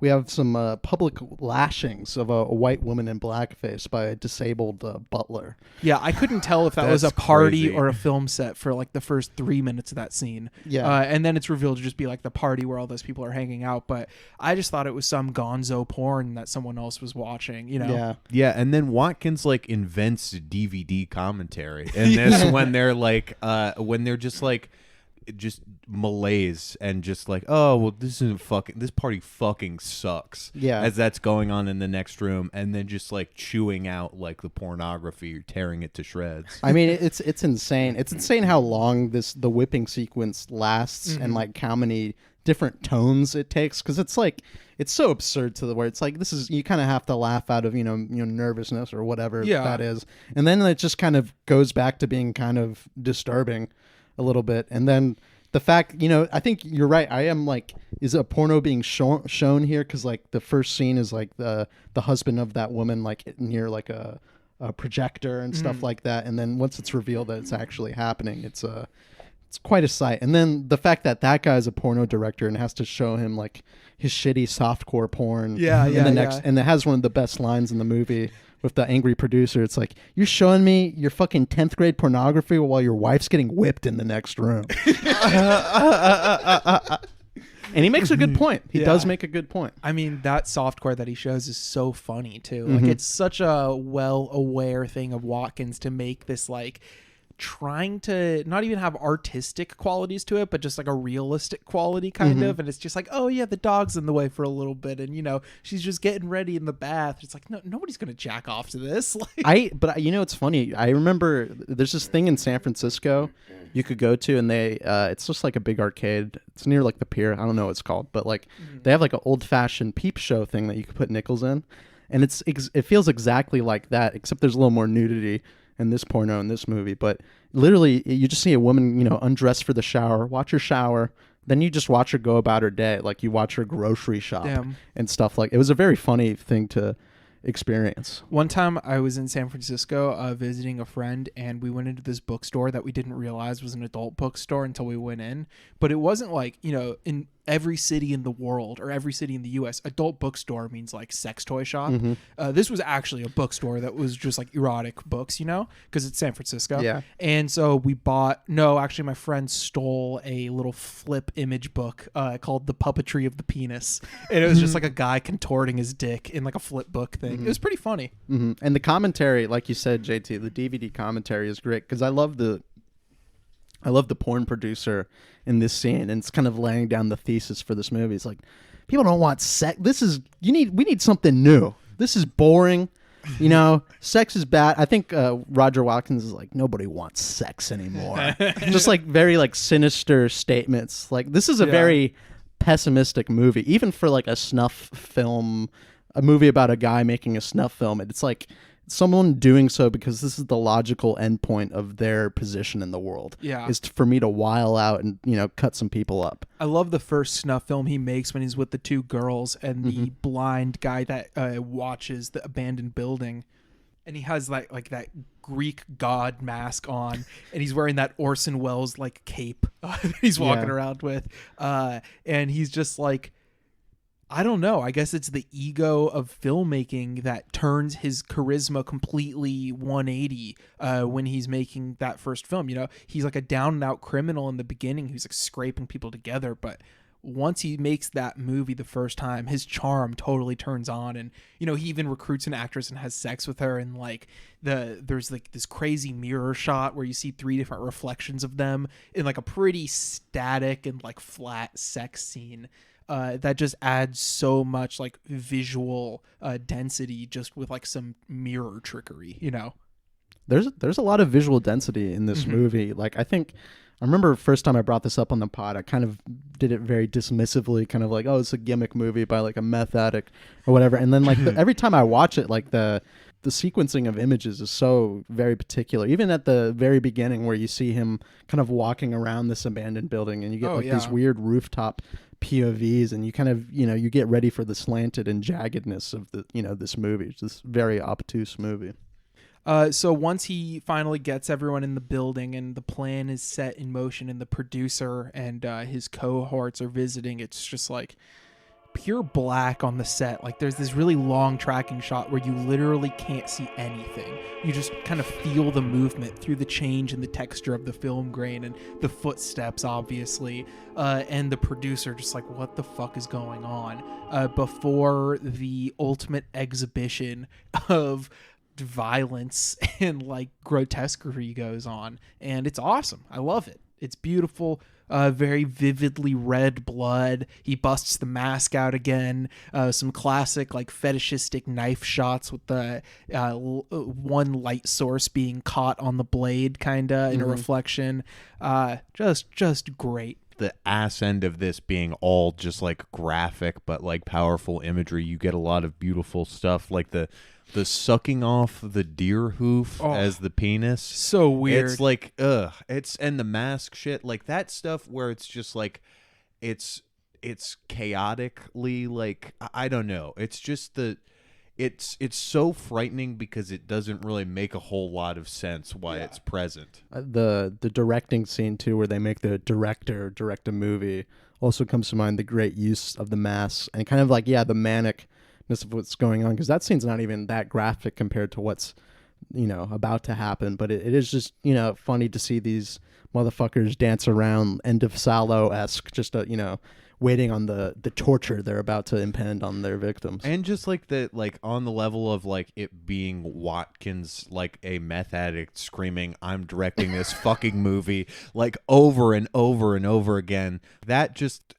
have some public lashings of a white woman in blackface by a disabled butler. Yeah, I couldn't tell if that was a party or a film set for like the first 3 minutes of that scene. Yeah. And then it's revealed to just be like the party where all those people are hanging out. But I just thought it was some gonzo porn that someone else was watching, you know? Yeah. Yeah, and then Watkins like invents DVD commentary. And this when they're like when they're just like malaise and just like, oh well, this party fucking sucks. Yeah, as that's going on in the next room, and then just like chewing out like the pornography, tearing it to shreds. I mean, it's insane. It's insane how long the whipping sequence lasts and like how many different tones it takes, because it's like it's so absurd to the where it's like this is, you kind of have to laugh out of you know nervousness or whatever that is, and then it just kind of goes back to being kind of disturbing a little bit. And then the fact, you know, I think you're right. I am like, is a porno being shown here? Because like the first scene is like the husband of that woman like near like a projector and stuff like that. And then once it's revealed that it's actually happening, it's quite a sight. And then the fact that guy's a porno director and has to show him like his shitty softcore porn. And it has one of the best lines in the movie with the angry producer. It's like, you're showing me your fucking 10th grade pornography while your wife's getting whipped in the next room. And he makes a good point. He does make a good point. I mean, that softcore that he shows is so funny too. Like it's such a well-aware thing of Watkins to make this like trying to not even have artistic qualities to it, but just like a realistic quality kind of. And it's just like, oh yeah, the dog's in the way for a little bit, and you know she's just getting ready in the bath. It's like, no, nobody's gonna jack off to this. But you know, it's funny. I remember there's this thing in San Francisco you could go to, and it's just like a big arcade. It's near like the pier. I don't know what it's called, but like they have like an old fashioned peep show thing that you could put nickels in, and it feels exactly like that, except there's a little more nudity in this porno in this movie. But literally you just see a woman, you know, undress for the shower, watch her shower, then you just watch her go about her day, like you watch her grocery shop and stuff. Like, it was a very funny thing to experience. One time I was in San Francisco visiting a friend, and we went into this bookstore that we didn't realize was an adult bookstore until we went in. But it wasn't like, you know, in every city in the world or every city in the US, adult bookstore means like sex toy shop. This was actually a bookstore that was just like erotic books, you know, because it's San Francisco. Yeah. And so we actually my friend stole a little flip image book called The Puppetry of the Penis. And it was just like a guy contorting his dick in like a flip book thing. It was pretty funny. And the commentary, like you said, JT, the DVD commentary is great, because I love the porn producer in this scene, and it's kind of laying down the thesis for this movie. It's like, people don't want sex. We need something new. This is boring. sex is bad. I think Roger Watkins is like, nobody wants sex anymore. Just like very like sinister statements. Like this is a very pessimistic movie, even for like a snuff film, a movie about a guy making a snuff film. It's like someone doing so because this is the logical endpoint of their position in the world. Yeah. Is for me to while out and, cut some people up. I love the first snuff film he makes when he's with the two girls and the blind guy that watches the abandoned building. And he has like that Greek god mask on, and he's wearing that Orson Welles like cape that he's walking around with. And he's just like, I don't know. I guess it's the ego of filmmaking that turns his charisma completely 180 when he's making that first film. He's like a down and out criminal in the beginning who's like scraping people together, but once he makes that movie the first time, his charm totally turns on, and he even recruits an actress and has sex with her, and like there's like this crazy mirror shot where you see 3 different reflections of them in like a pretty static and like flat sex scene. That just adds so much like visual density just with like some mirror trickery, There's a lot of visual density in this movie. Like I remember first time I brought this up on the pod, I kind of did it very dismissively, kind of like, oh, it's a gimmick movie by like a meth addict or whatever. And then like every time I watch it, like the sequencing of images is so very particular. Even at the very beginning where you see him kind of walking around this abandoned building and you get these weird rooftop POVs, and you kind of, you get ready for the slanted and jaggedness of the, this movie. It's this very obtuse movie. So once he finally gets everyone in the building and the plan is set in motion and the producer and his cohorts are visiting, it's just like pure black on the set. Like there's this really long tracking shot where you literally can't see anything. You just kind of feel the movement through the change in the texture of the film grain and the footsteps, obviously. And the producer just like, what the fuck is going on? Before the ultimate exhibition of violence and like grotesquerie goes on, and it's awesome. I love it. It's beautiful. Very vividly red blood. He busts the mask out again. Some classic like fetishistic knife shots with the one light source being caught on the blade kinda in a reflection. Just great. The ass end of this being all just like graphic but like powerful imagery. You get a lot of beautiful stuff like the sucking off the deer hoof as the penis. So weird. It's like and the mask shit, like that stuff where it's just like it's chaotically like I don't know. It's just it's so frightening because it doesn't really make a whole lot of sense why it's present. The directing scene too, where they make the director direct a movie, also comes to mind. The great use of the masks and kind of like the manicness of what's going on, because that scene's not even that graphic compared to what's about to happen. But it is just funny to see these motherfuckers dance around End of Sallow-esque, just waiting on the torture they're about to impend on their victims. And just like on the level of like it being Watkins, like a meth addict screaming, I'm directing this fucking movie, like over and over and over again. That just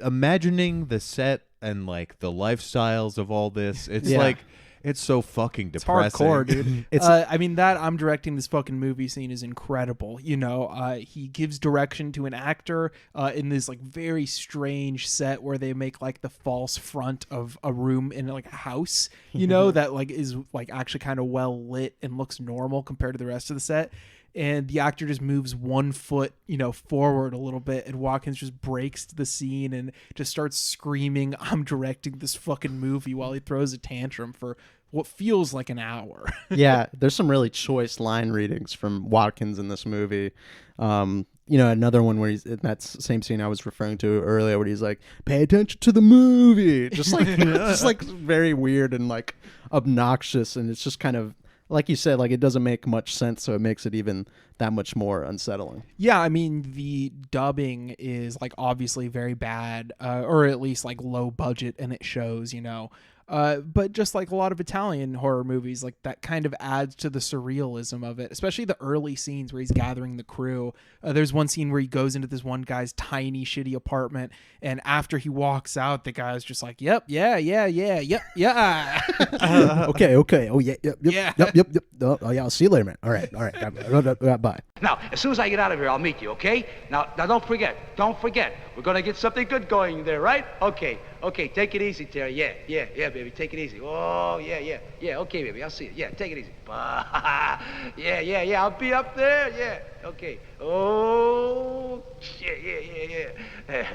imagining the set and like the lifestyles of all this, it's like it's so fucking depressing. It's hardcore, dude. I mean, that I'm directing this fucking movie scene is incredible. He gives direction to an actor in this like very strange set where they make like the false front of a room in like a house, that like is like actually kind of well lit and looks normal compared to the rest of the set. And the actor just moves 1 foot, forward a little bit, and Watkins just breaks the scene and just starts screaming, I'm directing this fucking movie, while he throws a tantrum for what feels like an hour. Yeah, there's some really choice line readings from Watkins in this movie. Another one where he's in that same scene I was referring to earlier, where he's like, pay attention to the movie. Just like, just like very weird and like obnoxious. And it's just kind of, like you said, like it doesn't make much sense, so it makes it even that much more unsettling. Yeah, I mean, the dubbing is like obviously very bad, or at least like low budget, and it shows, But just like a lot of Italian horror movies, like that kind of adds to the surrealism of it, especially the early scenes where he's gathering the crew. There's one scene where he goes into this one guy's tiny, shitty apartment, and after he walks out, the guy's just like, "Yep, yeah, okay. Oh yeah, yep. Oh yeah, I'll see you later, man. All right. Bye. Now, as soon as I get out of here, I'll meet you, okay? Now don't forget. We're gonna get something good going there, right? Okay, take it easy, Terry. Yeah, baby, take it easy. Oh, yeah, okay, baby, I'll see you. Yeah, take it easy. Bye. Yeah, I'll be up there, yeah, okay. Oh, yeah.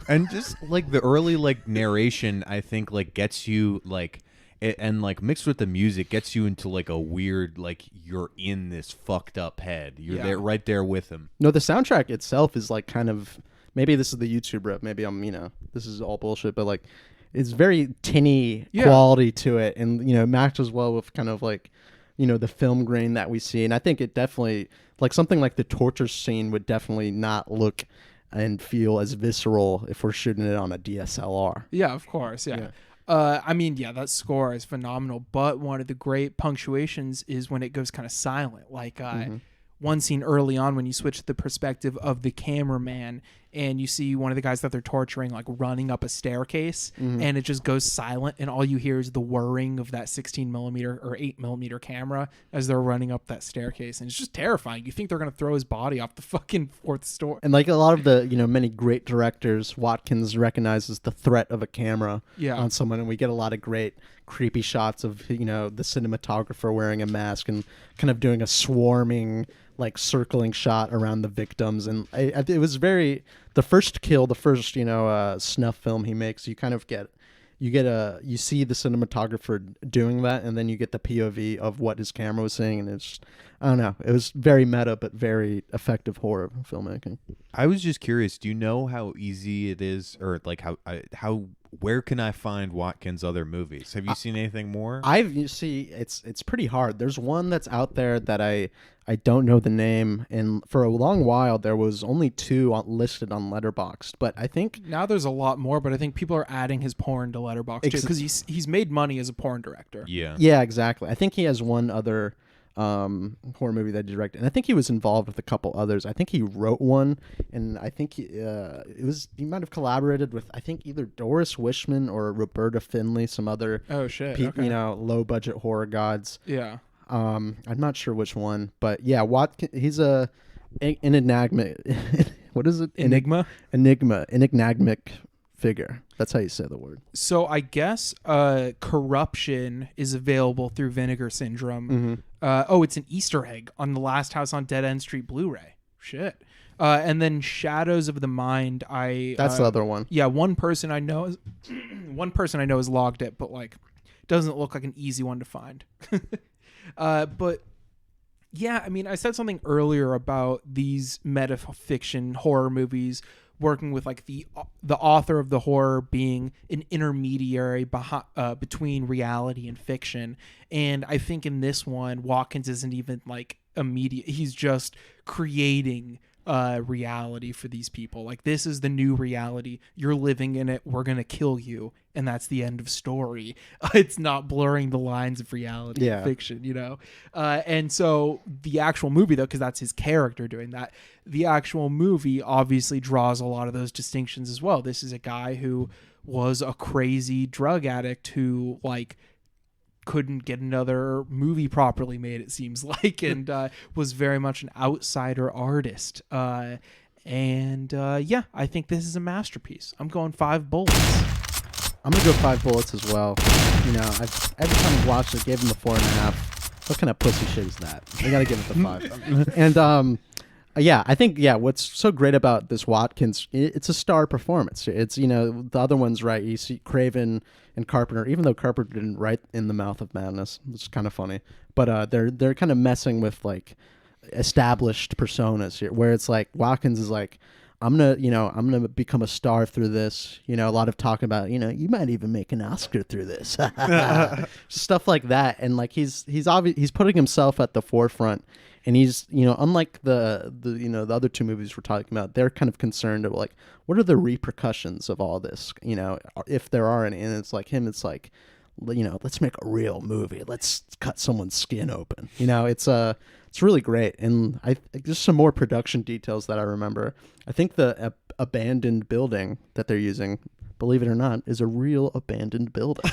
And just like the early like narration, I think like gets you like and like mixed with the music gets you into like a weird like you're in this fucked up head. You're there right there with him. No, the soundtrack itself is like kind of, maybe this is the YouTube rep, maybe I'm, this is all bullshit, but like it's very tinny quality to it, and matches well with kind of like the film grain that we see. And I think it definitely, like something like the torture scene would definitely not look and feel as visceral if we're shooting it on a DSLR. Yeah, of course. Yeah. That score is phenomenal, but one of the great punctuations is when it goes kind of silent. Like one scene early on when you switch the perspective of the cameraman and you see one of the guys that they're torturing like running up a staircase, and it just goes silent, and all you hear is the whirring of that 16mm or 8mm camera as they're running up that staircase, and it's just terrifying. You think they're gonna throw his body off the fucking 4th story. And like a lot of the many great directors, Watkins recognizes the threat of a camera on someone, and we get a lot of great creepy shots of the cinematographer wearing a mask and kind of doing a swarming like circling shot around the victims. And it was very, the first kill, the first snuff film he makes, you kind of you see the cinematographer doing that, and then you get the POV of what his camera was saying, and it's, I don't know, it was very meta but very effective horror filmmaking. I was just curious, do you know how easy it is, or like where can I find Watkins' other movies? Have you seen anything more? It's pretty hard. There's one that's out there that I don't know the name, and for a long while there was only 2 listed on Letterboxd, but I think now there's a lot more, but I think people are adding his porn to Letterboxd too, because he's made money as a porn director. Yeah, exactly. I think he has one other horror movie that he directed, and I think he was involved with a couple others. I think he wrote one, and I think he might have collaborated with, I think, either Doris Wishman or Roberta Finley, some other low budget horror gods. I'm not sure which one, but yeah, he's an enigmatic what is it? Enigmatic figure. That's how you say the word. So I guess Corruption is available through Vinegar Syndrome. It's an Easter egg on the Last House on Dead End Street Blu-ray. Shit. And then Shadows of the Mind, that's the other one. Yeah, one person I know has logged it, but like doesn't look like an easy one to find. But yeah, I mean, I said something earlier about these metafiction horror movies working with like the author of the horror being an intermediary between reality and fiction. And I think in this one, Watkins isn't even like immediate. He's just creating reality for these people. Like, this is the new reality. You're living in it. We're going to kill you. And that's the end of story. It's not blurring the lines of reality and fiction, And so the actual movie, though, because that's his character doing that, the actual movie obviously draws a lot of those distinctions as well. This is a guy who was a crazy drug addict who, like, couldn't get another movie properly made, it seems like, and was very much an outsider artist. I think this is a masterpiece. I'm going 5 bullets. I'm gonna go 5 bullets as well. Every time I've watched it, gave him a 4.5. What kind of pussy shit is that? I gotta give it the 5. And I think what's so great about this Watkins, it's a star performance. It's the other one's right. You see Craven and Carpenter, even though Carpenter didn't write In the Mouth of Madness, which is kind of funny. But they're kind of messing with like established personas here, where it's like Watkins is like, I'm gonna become a star through this. A lot of talk about, you might even make an Oscar through this, stuff like that. And like he's putting himself at the forefront, and he's unlike the other 2 movies we're talking about, they're kind of concerned about like, what are the repercussions of all this, if there are any. And it's like him, it's like, let's make a real movie. Let's cut someone's skin open. It's really great. And just some more production details that I remember. I think the abandoned building that they're using, believe it or not, is a real abandoned building.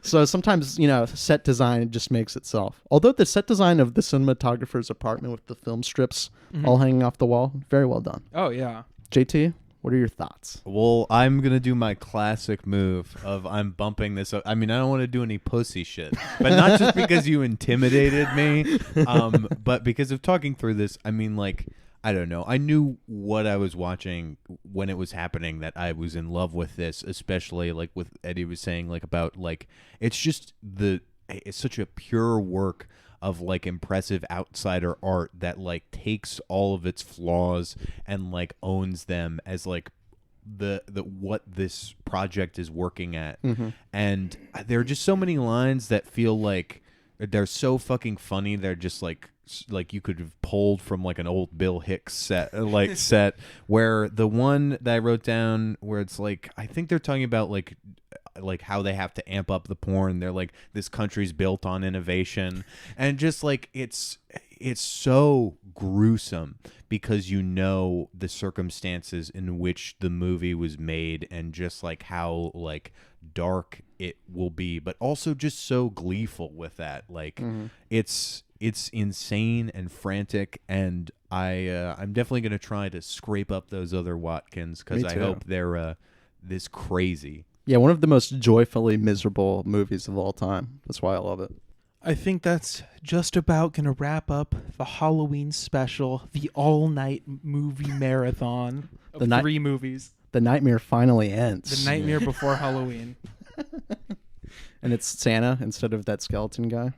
So sometimes, set design just makes itself. Although the set design of the cinematographer's apartment with the film strips all hanging off the wall, very well done. Oh, yeah. JT, what are your thoughts? Well, I'm going to do my classic move of I'm bumping this up. I mean, I don't want to do any pussy shit, but not just because you intimidated me, but because of talking through this. I mean, like, I don't know. I knew what I was watching when it was happening, that I was in love with this, especially like with Eddie was saying, like about like, it's just it's such a pure work of like impressive outsider art that like takes all of its flaws and like owns them as like the what this project is working at. And there are just so many lines that feel like they're so fucking funny. They're just like you could have pulled from like an old Bill Hicks set where the one that I wrote down where it's like, I think they're talking about like how they have to amp up the porn. They're like, this country's built on innovation, and just like it's so gruesome because the circumstances in which the movie was made, and just like how like dark it will be, but also just so gleeful with that. Like it's insane and frantic, and I'm definitely gonna try to scrape up those other Watkins because I hope they're this crazy. Yeah, one of the most joyfully miserable movies of all time. That's why I love it. I think that's just about going to wrap up the Halloween special, the all-night movie marathon of 3 movies. The nightmare finally ends. The nightmare before Halloween. And it's Santa instead of that skeleton guy.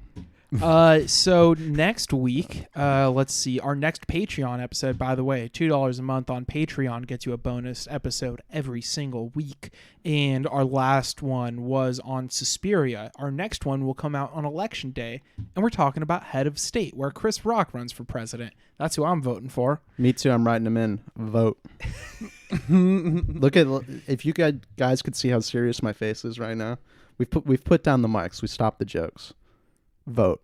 So next week, let's see, our next Patreon episode, by the way, $2 a month on Patreon gets you a bonus episode every single week. And our last one was on Suspiria. Our next one will come out on Election Day, and we're talking about Head of State, where Chris Rock runs for president. That's who I'm voting for. Me too. I'm writing him in. Vote. If you guys could see how serious my face is right now. We've put down the mics. We stopped the jokes. Vote.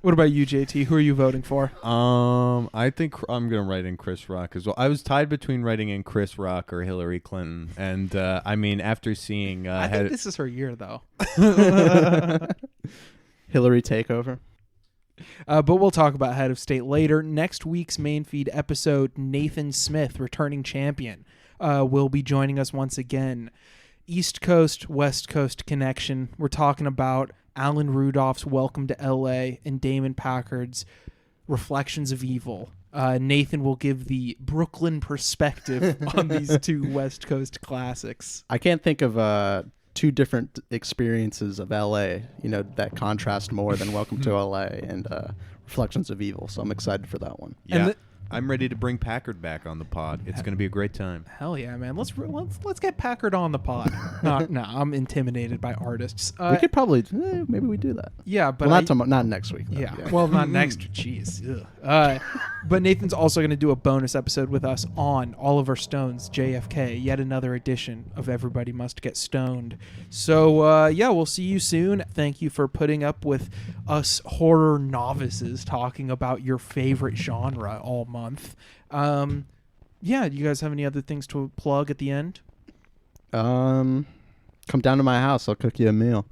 What about you, JT? Who are you voting for? I think I'm gonna write in Chris Rock as well. I was tied between writing in Chris Rock or Hillary Clinton, and I mean, after seeing, I think this is her year, though. Hillary takeover. But we'll talk about Head of State later. Next week's main feed episode, Nathan Smith, returning champion, will be joining us once again. East Coast, West Coast connection. We're talking about Alan Rudolph's Welcome to L.A. and Damon Packard's Reflections of Evil. Nathan will give the Brooklyn perspective on these 2 West Coast classics. I can't think of 2 different experiences of L.A., that contrast more than Welcome to L.A. and Reflections of Evil, so I'm excited for that one. Yeah. I'm ready to bring Packard back on the pod. It's going to be a great time. Hell yeah, man! Let's get Packard on the pod. No, I'm intimidated by artists. We could probably maybe we do that. Yeah, but not next week. Though. Yeah, well, not next. Jeez. But Nathan's also going to do a bonus episode with us on Oliver Stone's JFK, yet another edition of Everybody Must Get Stoned. So we'll see you soon. Thank you for putting up with us horror novices talking about your favorite genre all month. Do you guys have any other things to plug at the end? Come down to my house. I'll cook you a meal.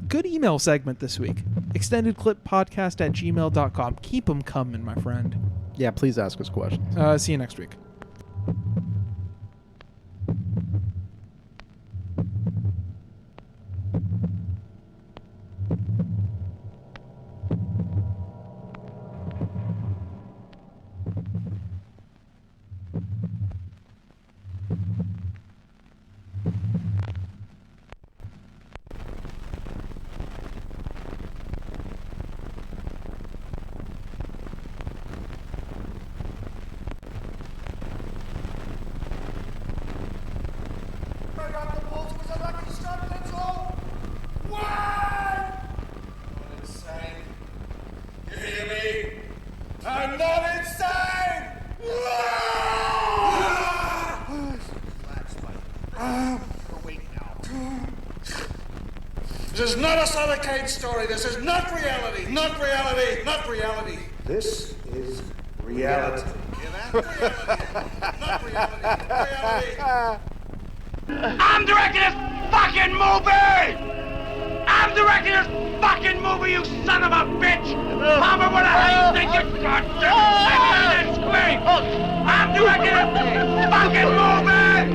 Good email segment this week. extendedclippodcast@gmail.com. Keep them coming, my friend. Yeah, please ask us questions. See you next week. This is not a Sutter Kane story. This is not reality. Not reality. Not reality. This is reality. Not reality. Reality. I'm directing this fucking movie! I'm directing this fucking movie, you son of a bitch! Mama, what the hell you think you goddamn scream! I'm directing this fucking movie!